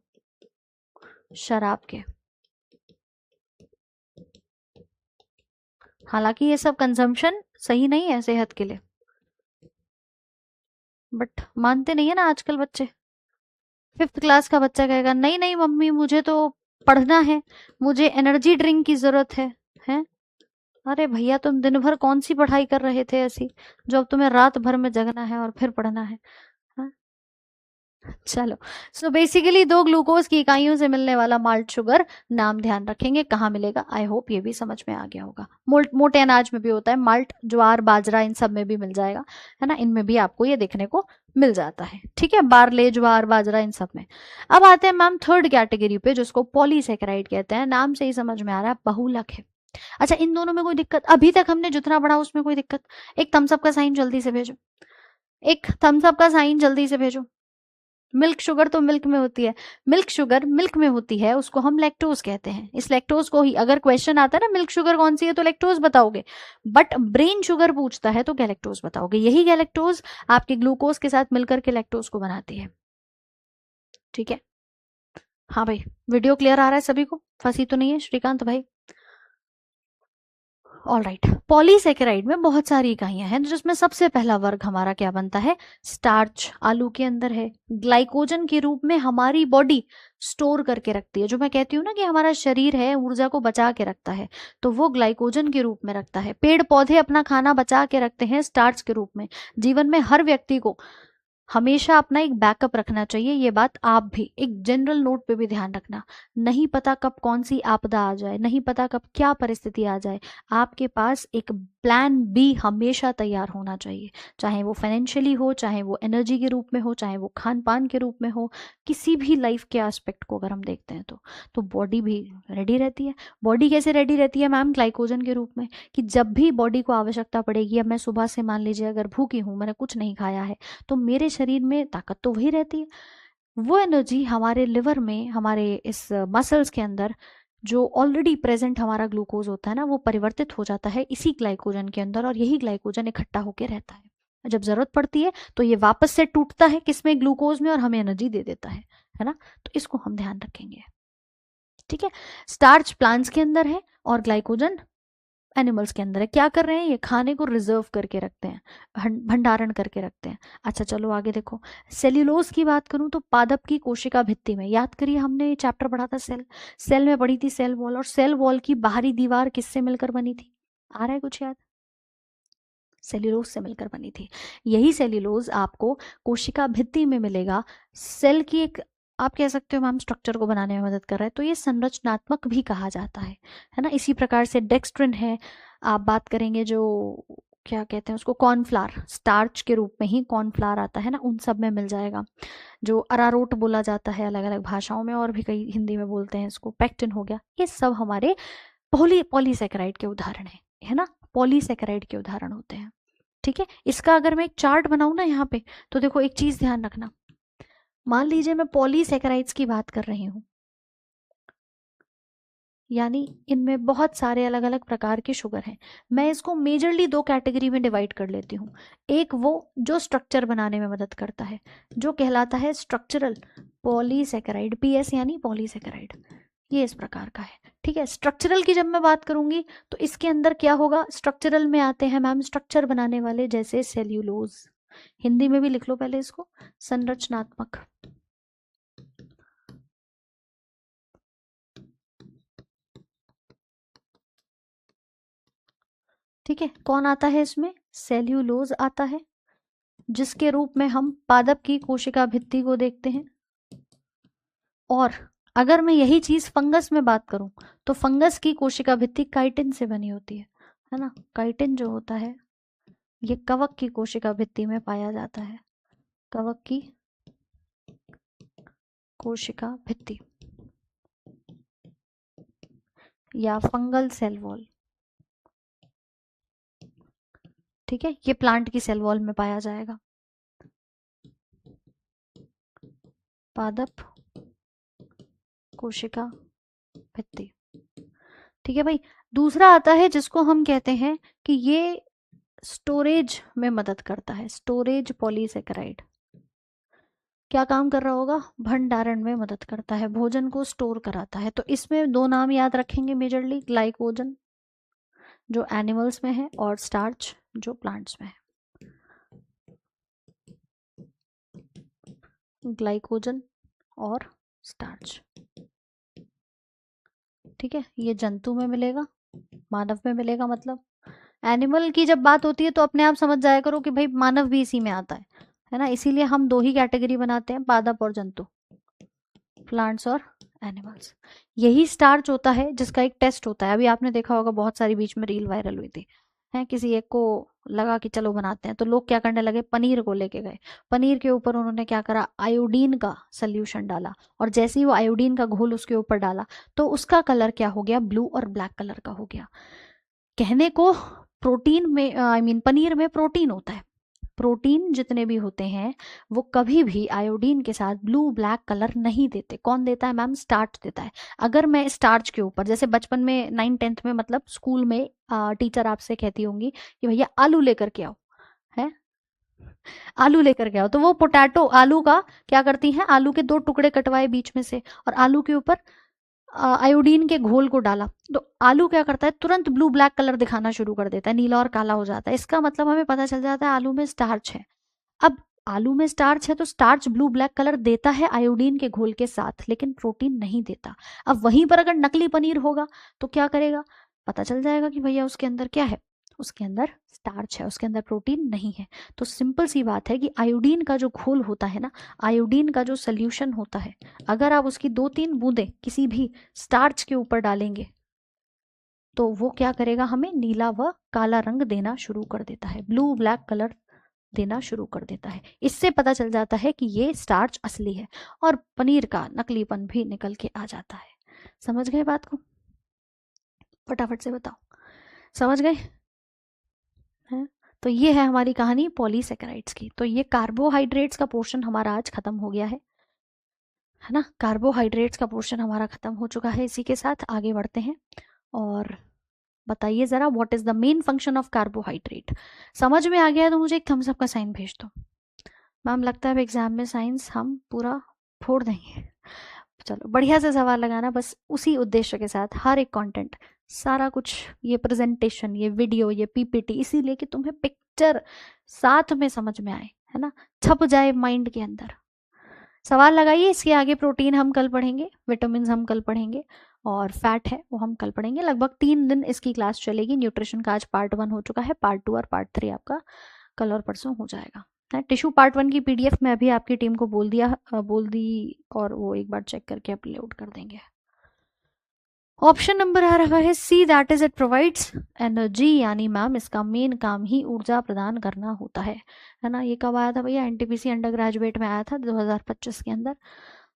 शराब के, हालांकि ये सब कंजम्पशन सही नहीं है सेहत के लिए, बट मानते नहीं है ना आजकल बच्चे। 5th क्लास का बच्चा कहेगा नहीं नहीं मम्मी मुझे तो पढ़ना है, मुझे एनर्जी ड्रिंक की जरूरत है। अरे भैया तुम दिन भर कौन सी पढ़ाई कर रहे थे ऐसी, जो अब तुम्हें रात भर में जगना है और फिर पढ़ना है। हाँ? चलो, सो बेसिकली दो ग्लूकोज की इकाइयों से मिलने वाला माल्ट शुगर नाम ध्यान रखेंगे कहाँ मिलेगा। आई होप ये भी समझ में आ गया होगा। मोटे अनाज में भी होता है माल्ट, ज्वार बाजरा इन सब में भी मिल जाएगा, है ना, इनमें भी आपको ये देखने को मिल जाता है। ठीक है, बारले ज्वार बाजरा इन सब में। अब आते हैं मैम थर्ड कैटेगरी पे, जिसको पॉलीसेकेराइड कहते हैं। नाम से ही समझ में आ रहा है बहुलक है। अच्छा, इन दोनों में कोई दिक्कत अभी तक हमने जितना पढ़ा उसमें कोई दिक्कत? एक थम्स अप का साइन जल्दी से भेजो, एक थम्स अप का साइन जल्दी से भेजो। मिल्क शुगर तो मिल्क में होती है, मिल्क शुगर मिल्क में होती है, उसको हम लैक्टोज कहते हैं। इस लैक्टोज को ही अगर क्वेश्चन आता है ना मिल्क शुगर कौन सी है तो लैक्टोज बताओगे, बट ब्रेन शुगर पूछता है तो गैलेक्टोज बताओगे। यही गैलेक्टोज आपके ग्लूकोज के साथ मिलकर के लैक्टोज को बनाती है। ठीक है, हाँ भाई, वीडियो क्लियर आ रहा है सभी को? फंसी तो नहीं है श्रीकांत भाई? ऑल राइट, पॉलीसेकेराइड में बहुत सारी इकाइयां हैं, जिसमें सबसे पहला वर्ग हमारा क्या बनता है? स्टार्च। आलू के अंदर है, ग्लाइकोजन के रूप में हमारी बॉडी स्टोर करके रखती है। जो मैं कहती हूँ ना कि हमारा शरीर है ऊर्जा को बचा के रखता है, तो वो ग्लाइकोजन के रूप में रखता है। पेड़ पौधे अपना खाना बचा के रखते हैं स्टार्च के रूप में। जीवन में हर व्यक्ति को हमेशा अपना एक बैकअप रखना चाहिए। ये बात आप भी एक जनरल नोट पे भी ध्यान रखना। नहीं पता कब कौन सी आपदा आ जाए, नहीं पता कब क्या परिस्थिति आ जाए, आपके पास एक प्लान बी हमेशा तैयार होना चाहिए। चाहे वो फाइनेंशियली हो, चाहे वो एनर्जी के रूप में हो, चाहे वो खान पान के रूप में हो, किसी भी लाइफ के एस्पेक्ट को अगर हम देखते हैं तो बॉडी भी रेडी रहती है। बॉडी कैसे रेडी रहती है मैम? ग्लाइकोजन के रूप में, कि जब भी बॉडी को आवश्यकता पड़ेगी, अब मैं सुबह से मान लीजिए अगर भूखी हूँ, मैंने कुछ नहीं खाया है, तो मेरे शरीर में ताकत तो वही रहती है। वो एनर्जी हमारे लिवर में, हमारे इस मसल्स के अंदर जो ऑलरेडी प्रेजेंट हमारा ग्लूकोज होता है ना, वो परिवर्तित हो जाता है इसी ग्लाइकोजन के अंदर, और यही ग्लाइकोजन इकट्ठा होकर रहता है। जब जरूरत पड़ती है तो ये वापस से टूटता है किसमें? ग्लूकोज में, और हमें एनर्जी दे देता है ना। तो इसको हम ध्यान रखेंगे। ठीक है, स्टार्च प्लांट्स के अंदर है और ग्लाइकोजन एनिमल्स के अंदर है। क्या कर रहे हैं? ये खाने को रिजर्व करके रखते हैं, भंडारण करके रखते हैं। अच्छा चलो आगे देखो, सेल्यूलोज की बात करूं तो पादप की कोशिका भित्ति में, याद करिए हमने चैप्टर पढ़ा था सेल, सेल में पढ़ी थी सेल वॉल, और सेल वॉल की बाहरी दीवार किससे मिलकर बनी थी? आ रहा है कुछ याद? सेल्यूलोज से मिलकर बनी थी। यही सेल्यूलोज आपको कोशिका भित्ति में मिलेगा। सेल की एक, आप कह सकते हो मैम, स्ट्रक्चर को बनाने में मदद कर रहा है, तो ये संरचनात्मक भी कहा जाता है ना। इसी प्रकार से डेक्स्ट्रिन है। आप बात करेंगे जो क्या कहते हैं उसको, कॉर्नफ्लावर, स्टार्च के रूप में ही कॉर्नफ्लावर आता है ना, उन सब में मिल जाएगा। जो अरारोट बोला जाता है अलग अलग भाषाओं में, और भी कई हिंदी में बोलते हैं इसको, पेक्टिन हो गया, ये सब हमारे पॉलीसेकेराइड के उदाहरण है ना, पॉलीसेकेराइड के उदाहरण होते हैं। ठीक है, इसका अगर मैं एक चार्ट बनाऊं ना यहाँ पे, तो देखो एक चीज ध्यान रखना। मान लीजिए मैं पॉलीसेकेराइड्स की बात कर रही हूँ, यानी इनमें बहुत सारे अलग अलग प्रकार के शुगर हैं। मैं इसको मेजरली दो कैटेगरी में डिवाइड कर लेती हूँ। एक वो जो स्ट्रक्चर बनाने में मदद करता है, जो कहलाता है स्ट्रक्चरल पॉलीसेकेराइड, पीएस यानी पॉलीसेकेराइड, ये इस प्रकार का है। ठीक है, स्ट्रक्चरल की जब मैं बात करूंगी तो इसके अंदर क्या होगा? स्ट्रक्चरल में आते हैं मैम स्ट्रक्चर बनाने वाले, जैसे सेल्यूलोज, हिंदी में भी लिख लो पहले इसको, संरचनात्मक। ठीक है, कौन आता है इसमें? सेल्यूलोज आता है, जिसके रूप में हम पादप की कोशिका भित्ति को देखते हैं। और अगर मैं यही चीज फंगस में बात करूं तो फंगस की कोशिका भित्ति काइटिन से बनी होती है ना। काइटिन जो होता है ये कवक की कोशिका भित्ति में पाया जाता है, कवक की कोशिका भित्ति या फंगल सेल वॉल। ठीक है, ये प्लांट की सेल वॉल में पाया जाएगा, पादप कोशिका भित्ति। ठीक है भाई, दूसरा आता है जिसको हम कहते हैं कि ये स्टोरेज में मदद करता है, स्टोरेज पॉलीसेकेराइड। क्या काम कर रहा होगा? भंडारण में मदद करता है, भोजन को स्टोर कराता है। तो इसमें दो नाम याद रखेंगे मेजरली, ग्लाइकोजन जो एनिमल्स में है और स्टार्च जो प्लांट्स में है। ग्लाइकोजन और स्टार्च। ठीक है, ये जंतु में मिलेगा, मानव में मिलेगा। मतलब एनिमल की जब बात होती है तो अपने आप समझ जाया करो कि भाई मानव भी इसी में आता है ना, इसीलिए हम दो ही कैटेगरी बनाते हैं, पादप और जंतु, प्लांट्स और एनिमल्स। यही स्टार्च होता है जिसका एक टेस्ट होता है, अभी आपने देखा होगा बहुत सारी बीच में रील वायरल हुई थी, है किसी एक को लगा कि चलो बनाते हैं, तो लोग क्या करने लगे, पनीर को लेके गए, पनीर के ऊपर उन्होंने क्या करा, आयोडीन का सोल्यूशन डाला, और जैसे ही वो आयोडीन का घोल उसके ऊपर डाला तो उसका कलर क्या हो गया, ब्लू और ब्लैक कलर का हो गया। कहने को प्रोटीन में आई मीन पनीर में प्रोटीन होता है, प्रोटीन जितने भी होते हैं वो कभी भी आयोडीन के साथ ब्लू ब्लैक कलर नहीं देते। कौन देता है मैम, स्टार्च देता है। अगर मैं स्टार्च के ऊपर, जैसे बचपन में 9th-10th में मतलब स्कूल में टीचर आपसे कहती होंगी कि भैया आलू लेकर के आओ, है आलू लेकर के आओ, तो वो पोटैटो आलू का क्या करती हैं, आलू के 2 टुकड़े कटवाए बीच में से और आलू के ऊपर आयोडीन के घोल को डाला, तो आलू क्या करता है, तुरंत ब्लू ब्लैक कलर दिखाना शुरू कर देता है, नीला और काला हो जाता है। इसका मतलब हमें पता चल जाता है आलू में स्टार्च है। अब आलू में स्टार्च है तो स्टार्च ब्लू ब्लैक कलर देता है आयोडीन के घोल के साथ, लेकिन प्रोटीन नहीं देता। अब वहीं पर अगर नकली पनीर होगा तो क्या करेगा, पता चल जाएगा कि भैया उसके अंदर क्या है, उसके अंदर स्टार्च है, उसके अंदर प्रोटीन नहीं है। तो सिंपल सी बात है कि आयोडीन का जो घोल होता है ना, आयोडीन का जो सोल्यूशन होता है, अगर आप उसकी 2-3 बूंदें किसी भी स्टार्च के ऊपर डालेंगे तो वो क्या करेगा, हमें नीला व काला रंग देना शुरू कर देता है, ब्लू ब्लैक कलर देना शुरू कर देता है। इससे पता चल जाता है कि ये स्टार्च असली है और पनीर का नकलीपन भी निकल के आ जाता है। समझ गए बात को, फटाफट से बताओ, समझ गए हैं? तो ये है हमारी कहानी पॉलीसेकेराइड्स की। तो ये कार्बोहाइड्रेट्स का पोर्शन हमारा आज खत्म हो गया है ना, कार्बोहाइड्रेट्स का पोर्शन हमारा खत्म हो चुका है। इसी के साथ आगे बढ़ते हैं और बताइए जरा, what is the main function of carbohydrate. समझ में आ गया है तो मुझे एक थम्स अप का साइन भेज दो। मैम लगता है एग्जाम में साइंस हम पूरा फोड़ देंगे। चलो बढ़िया से सवाल लगाना, बस उसी उद्देश्य के साथ हर एक कंटेंट, सारा कुछ, ये प्रेजेंटेशन, ये वीडियो, ये पीपीटी, इसीलिए कि तुम्हें पिक्चर साथ में समझ में आए, है ना, छप जाए माइंड के अंदर। सवाल लगाइए। इसके आगे प्रोटीन हम कल पढ़ेंगे, विटामिन हम कल पढ़ेंगे, और फैट है वो हम कल पढ़ेंगे। लगभग 3 दिन इसकी क्लास चलेगी। न्यूट्रिशन का आज पार्ट 1 हो चुका है, पार्ट 2 और पार्ट 3 आपका कल और परसों हो जाएगा। टिश्यू पार्ट 1 की पीडीएफ में अभी आपकी टीम को बोल दी और वो एक बार चेक करके अपलोड कर देंगे। ऑप्शन नंबर आ रहा है C, that is it provides energy, यानी मैम इसका मेन काम ही ऊर्जा प्रदान करना होता है ना। ये कब आया था भैया, एनटीपीसी अंडर ग्रेजुएट में आया था 2025 के अंदर।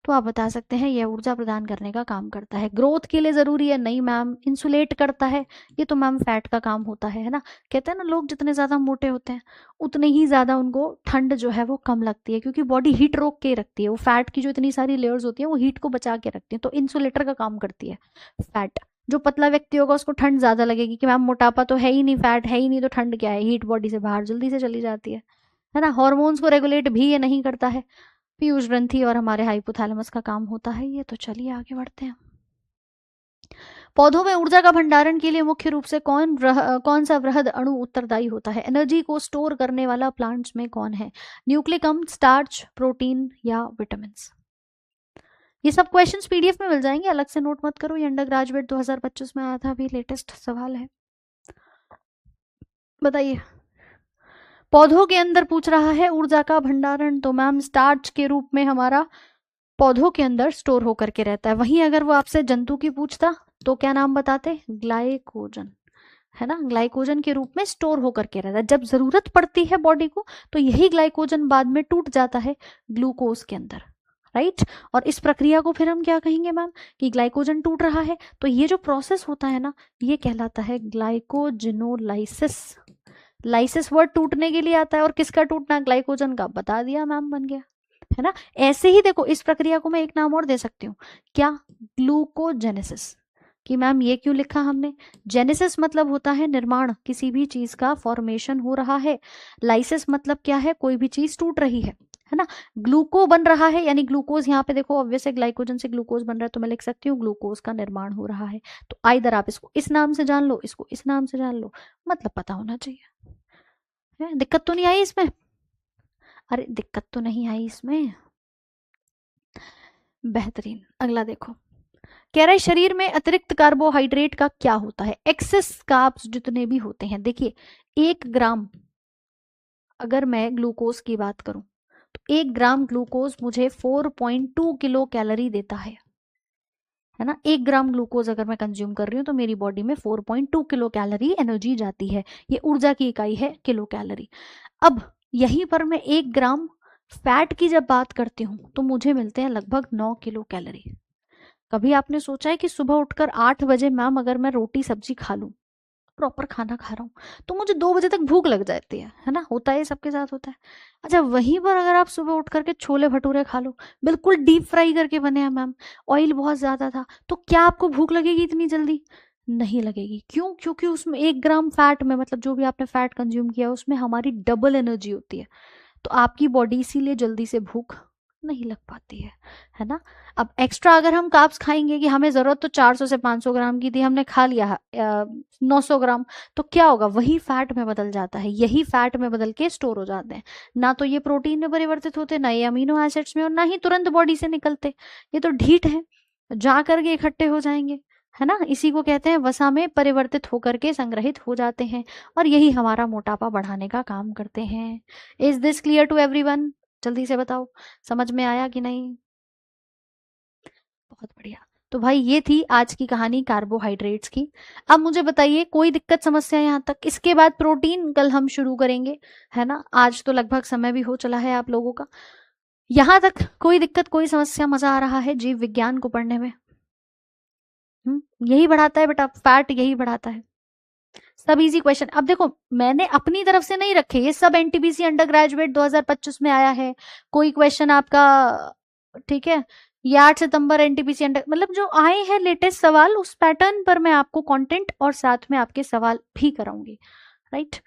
तो आप बता सकते हैं ये ऊर्जा प्रदान करने का काम करता है। ग्रोथ के लिए जरूरी है, नहीं मैम। इंसुलेट करता है, ये तो मैम फैट का काम होता है ना। कहते हैं ना लोग जितने ज्यादा मोटे होते हैं उतने ही ज्यादा उनको ठंड जो है वो कम लगती है, क्योंकि बॉडी हीट रोक के रखती है। वो फैट की जो इतनी सारी लेयर्स होती है वो हीट को बचा के रखती है, तो इंसुलेटर का काम करती है फैट। जो पतला व्यक्ति होगा उसको ठंड ज्यादा लगेगी कि मैम मोटापा तो है ही नहीं, फैट है ही नहीं, तो ठंड क्या है, हीट बॉडी से बाहर जल्दी से चली जाती है ना। हॉर्मोन्स को रेगुलेट भी ये नहीं करता है, पीयूष ग्रंथि और हमारे हाइपोथैलेमस का काम होता है ये। तो चलिए आगे बढ़ते हैं। पौधों में ऊर्जा का भंडारण के लिए मुख्य रूप से कौन सा वृहद अणु उत्तरदायी होता है। एनर्जी को स्टोर करने वाला प्लांट्स में कौन है, न्यूक्लिक अम्ल, स्टार्च, प्रोटीन या विटामिन। ये सब क्वेश्चंस पीडीएफ में मिल जाएंगे, अलग से नोट मत करो। ये अंडर ग्रेजुएट 2025 में आया था, अभी लेटेस्ट सवाल है। बताइए, पौधों के अंदर पूछ रहा है ऊर्जा का भंडारण, तो मैम स्टार्च के रूप में हमारा पौधों के अंदर स्टोर होकर के रहता है। वहीं अगर वो आपसे जंतु की पूछता तो क्या नाम बताते, ग्लाइकोजन, है ना। ग्लाइकोजन के रूप में स्टोर होकर के रहता है। जब जरूरत पड़ती है बॉडी को तो यही ग्लाइकोजन बाद में टूट जाता है ग्लूकोज के अंदर, राइट। और इस प्रक्रिया को फिर हम क्या कहेंगे मैम, कि ग्लाइकोजन टूट रहा है, तो ये जो प्रोसेस होता है ना ये कहलाता है ग्लाइकोजिनोलाइसिस। लाइसिस वर्ड टूटने के लिए आता है, और किसका टूटना, ग्लाइकोजन का, बता दिया मैम, बन गया, है ना। ऐसे ही देखो इस प्रक्रिया को मैं एक नाम और दे सकती हूँ, क्या, ग्लूकोजेनेसिस। कि मैम ये क्यों लिखा हमने, जेनेसिस मतलब होता है निर्माण, किसी भी चीज का फॉर्मेशन हो रहा है। लाइसिस मतलब क्या है, कोई भी चीज टूट रही है ना। ग्लूको बन रहा है, यानी ग्लूकोज, यहाँ पे देखो ऑब्वियस है ग्लाइकोजन से ग्लूकोज बन रहा है, तो मैं लिख सकती हूँ ग्लूकोज का निर्माण हो रहा है। तो आइदर आप इसको इस नाम से जान लो, इसको इस नाम से जान लो, मतलब पता होना चाहिए। दिक्कत तो नहीं आई इसमें, अरे दिक्कत तो नहीं आई इसमें, बेहतरीन। अगला देखो, कह रहा है शरीर में अतिरिक्त कार्बोहाइड्रेट का क्या होता है। एक्सेस कार्ब्स जितने भी होते हैं, देखिए 1 ग्राम, अगर मैं ग्लूकोज की बात करूं तो 1 ग्राम ग्लूकोज मुझे 4.2 किलो कैलोरी देता है ना। 1 ग्राम ग्लूकोज अगर मैं कंज्यूम कर रही हूँ तो मेरी बॉडी में 4.2 किलो कैलोरी एनर्जी जाती है। ये ऊर्जा की इकाई है किलो कैलोरी। अब यहीं पर मैं 1 ग्राम फैट की जब बात करती हूँ तो मुझे मिलते हैं लगभग 9 किलो कैलोरी। कभी आपने सोचा है कि सुबह उठकर 8 बजे मैम अगर मैं रोटी सब्जी खा लूं, प्रॉपर खाना खा रहा हूँ, तो मुझे 2 बजे तक भूख लग जाती है ना। होता है, सबके साथ होता है। अच्छा, वहीं पर अगर आप सुबह उठ करके छोले भटूरे खा लो, बिल्कुल डीप फ्राई करके बने हैं मैम, ऑयल बहुत ज्यादा था, तो क्या आपको भूख लगेगी इतनी जल्दी? नहीं लगेगी। क्यों? क्योंकि उसमें 1 ग्राम फैट में, मतलब जो भी आपने फैट कंज्यूम किया उसमें हमारी डबल एनर्जी होती है। तो आपकी बॉडी इसीलिए जल्दी से भूख नहीं लग पाती है ना। अब एक्स्ट्रा अगर हम कार्ब्स खाएंगे, कि हमें जरूरत तो 400 से 500 ग्राम की थी, हमने खा लिया 900 ग्राम, तो क्या होगा? वही फैट में बदल जाता है, यही फैट में बदल के स्टोर हो जाते हैं। ना तो ये प्रोटीन में परिवर्तित होते, ना ये अमीनो एसिड्स में, और ना ही तुरंत बॉडी से निकलते। ये तो ढीठ है, जा करके इकट्ठे हो जाएंगे, है ना। इसी को कहते हैं वसा में परिवर्तित होकर के संग्रहित हो जाते हैं, और यही हमारा मोटापा बढ़ाने का काम करते हैं। Is this clear to everyone? जल्दी से बताओ, समझ में आया कि नहीं? बहुत बढ़िया। तो भाई ये थी आज की कहानी कार्बोहाइड्रेट्स की। अब मुझे बताइए, कोई दिक्कत समस्या यहाँ तक? इसके बाद प्रोटीन कल हम शुरू करेंगे, है ना। आज तो लगभग समय भी हो चला है आप लोगों का। यहाँ तक कोई दिक्कत, कोई समस्या? मजा आ रहा है जीव विज्ञान को पढ़ने में? यही बढ़ाता है बेटा, फैट यही बढ़ाता है। सब इजी क्वेश्चन। अब देखो, मैंने अपनी तरफ से नहीं रखे, ये सब एनटीपीसी अंडर ग्रेजुएट 2025 में आया है। कोई क्वेश्चन आपका, ठीक है, ये 8 सितंबर एनटीपीसी अंडर, मतलब जो आए हैं लेटेस्ट सवाल, उस पैटर्न पर मैं आपको कंटेंट और साथ में आपके सवाल भी कराऊंगी, राइट।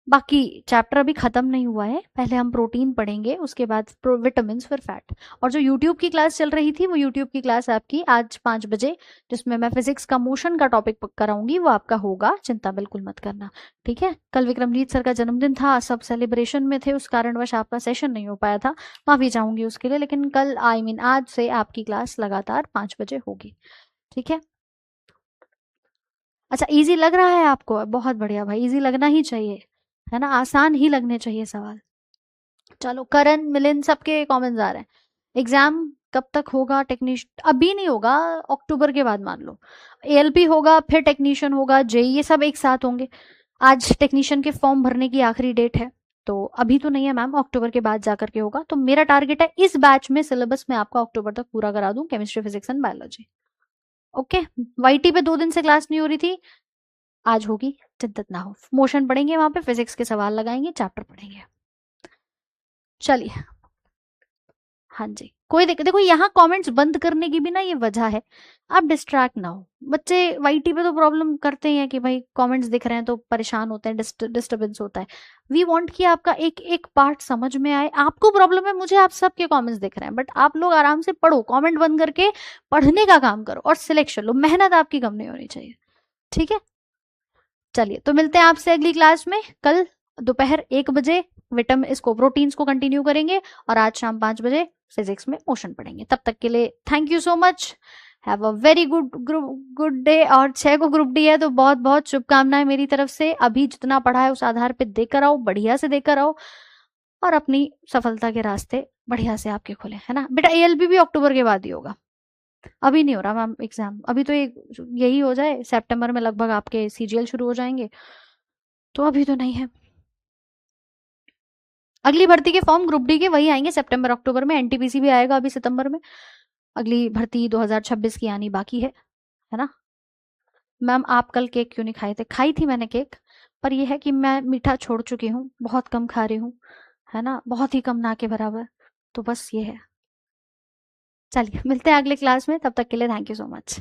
बाकी चैप्टर अभी खत्म नहीं हुआ है, पहले हम प्रोटीन पढ़ेंगे, उसके बाद विटामिन, फिर फैट। और जो यूट्यूब की क्लास चल रही थी, वो यूट्यूब की क्लास आपकी आज 5 बजे, जिसमें मैं फिजिक्स का मोशन का टॉपिक कराऊंगी, वो आपका होगा, चिंता बिल्कुल मत करना, ठीक है। कल विक्रमजीत सर का जन्मदिन था, सब सेलिब्रेशन में थे, उस कारणवश आपका सेशन नहीं हो पाया था, माफी चाहूंगी उसके लिए। लेकिन कल आज से आपकी क्लास लगातार 5 बजे होगी, ठीक है। अच्छा, इजी लग रहा है आपको? बहुत बढ़िया भाई, इजी लगना ही चाहिए, है ना, आसान ही लगने चाहिए सवाल। चलो, करण मिलिंद सबके कमेंट्स आ रहे हैं। एग्जाम कब तक होगा? टेक्नीशियन अभी नहीं होगा, अक्टूबर के बाद मान लो। एएलपी होगा, फिर टेक्नीशियन होगा, जेई, ये सब एक साथ होंगे। आज टेक्नीशियन के फॉर्म भरने की आखिरी डेट है, तो अभी तो नहीं है मैम, अक्टूबर के बाद जाकर के होगा। तो मेरा टारगेट है इस बैच में सिलेबस में आपका अक्टूबर तक पूरा करा दूं, chemistry, physics and biology. Okay. YT पे 2 दिन से क्लास नहीं हो रही थी, आज होगी, चिंतित ना हो। मोशन पढ़ेंगे, वहां पे फिजिक्स के सवाल लगाएंगे, चैप्टर पढ़ेंगे। चलिए, हाँ जी, कोई दिक्कत? देखो, यहाँ कमेंट्स बंद करने की भी ना ये वजह है, आप डिस्ट्रैक्ट ना हो। बच्चे वाईटी पे तो प्रॉब्लम करते ही हैं कि भाई कमेंट्स दिख रहे हैं तो परेशान होते हैं, डिस्टर्बेंस होता है। वी वांट कि आपका एक एक पार्ट समझ में आए। आपको प्रॉब्लम है, मुझे आप सबके कमेंट्स दिख रहे हैं, बट आप लोग आराम से पढ़ो, कमेंट बंद करके पढ़ने का काम करो और सिलेक्शन लो, मेहनत आपकी कम नहीं होनी चाहिए, ठीक है। चलिए, तो मिलते हैं आपसे अगली क्लास में कल दोपहर 1 बजे। विटामिन, इसको प्रोटीन्स को कंटिन्यू करेंगे, और आज शाम 5 बजे फिजिक्स में मोशन पढ़ेंगे। तब तक के लिए thank you so much, have a very good day. और 6 को ग्रुप डी है, तो बहुत बहुत शुभकामनाएं मेरी तरफ से। अभी जितना पढ़ा है उस आधार पे देकर आओ, बढ़िया से देकर आओ, और अपनी सफलता के रास्ते बढ़िया से आपके खुले, है ना बेटा। एएलबी भी अक्टूबर के बाद ही होगा, अभी नहीं हो रहा मैम एग्जाम। अभी तो यही हो जाए, सितंबर में लगभग आपके सीजीएल शुरू हो जाएंगे, तो अभी तो नहीं है। अगली भर्ती के फॉर्म ग्रुप डी के वही आएंगे सितंबर अक्टूबर में, एनटीपीसी भी आएगा अभी सितंबर में। अगली भर्ती 2026 की आनी बाकी है ना। मैम आप कल केक क्यों नहीं खाए थे? खाई थी मैंने केक, पर यह है कि मैं मीठा छोड़ चुकी हूँ, बहुत कम खा रही हूँ, है ना, बहुत ही कम, ना के बराबर। तो बस ये है। चलिए, मिलते हैं अगले क्लास में, तब तक के लिए थैंक यू सो मच।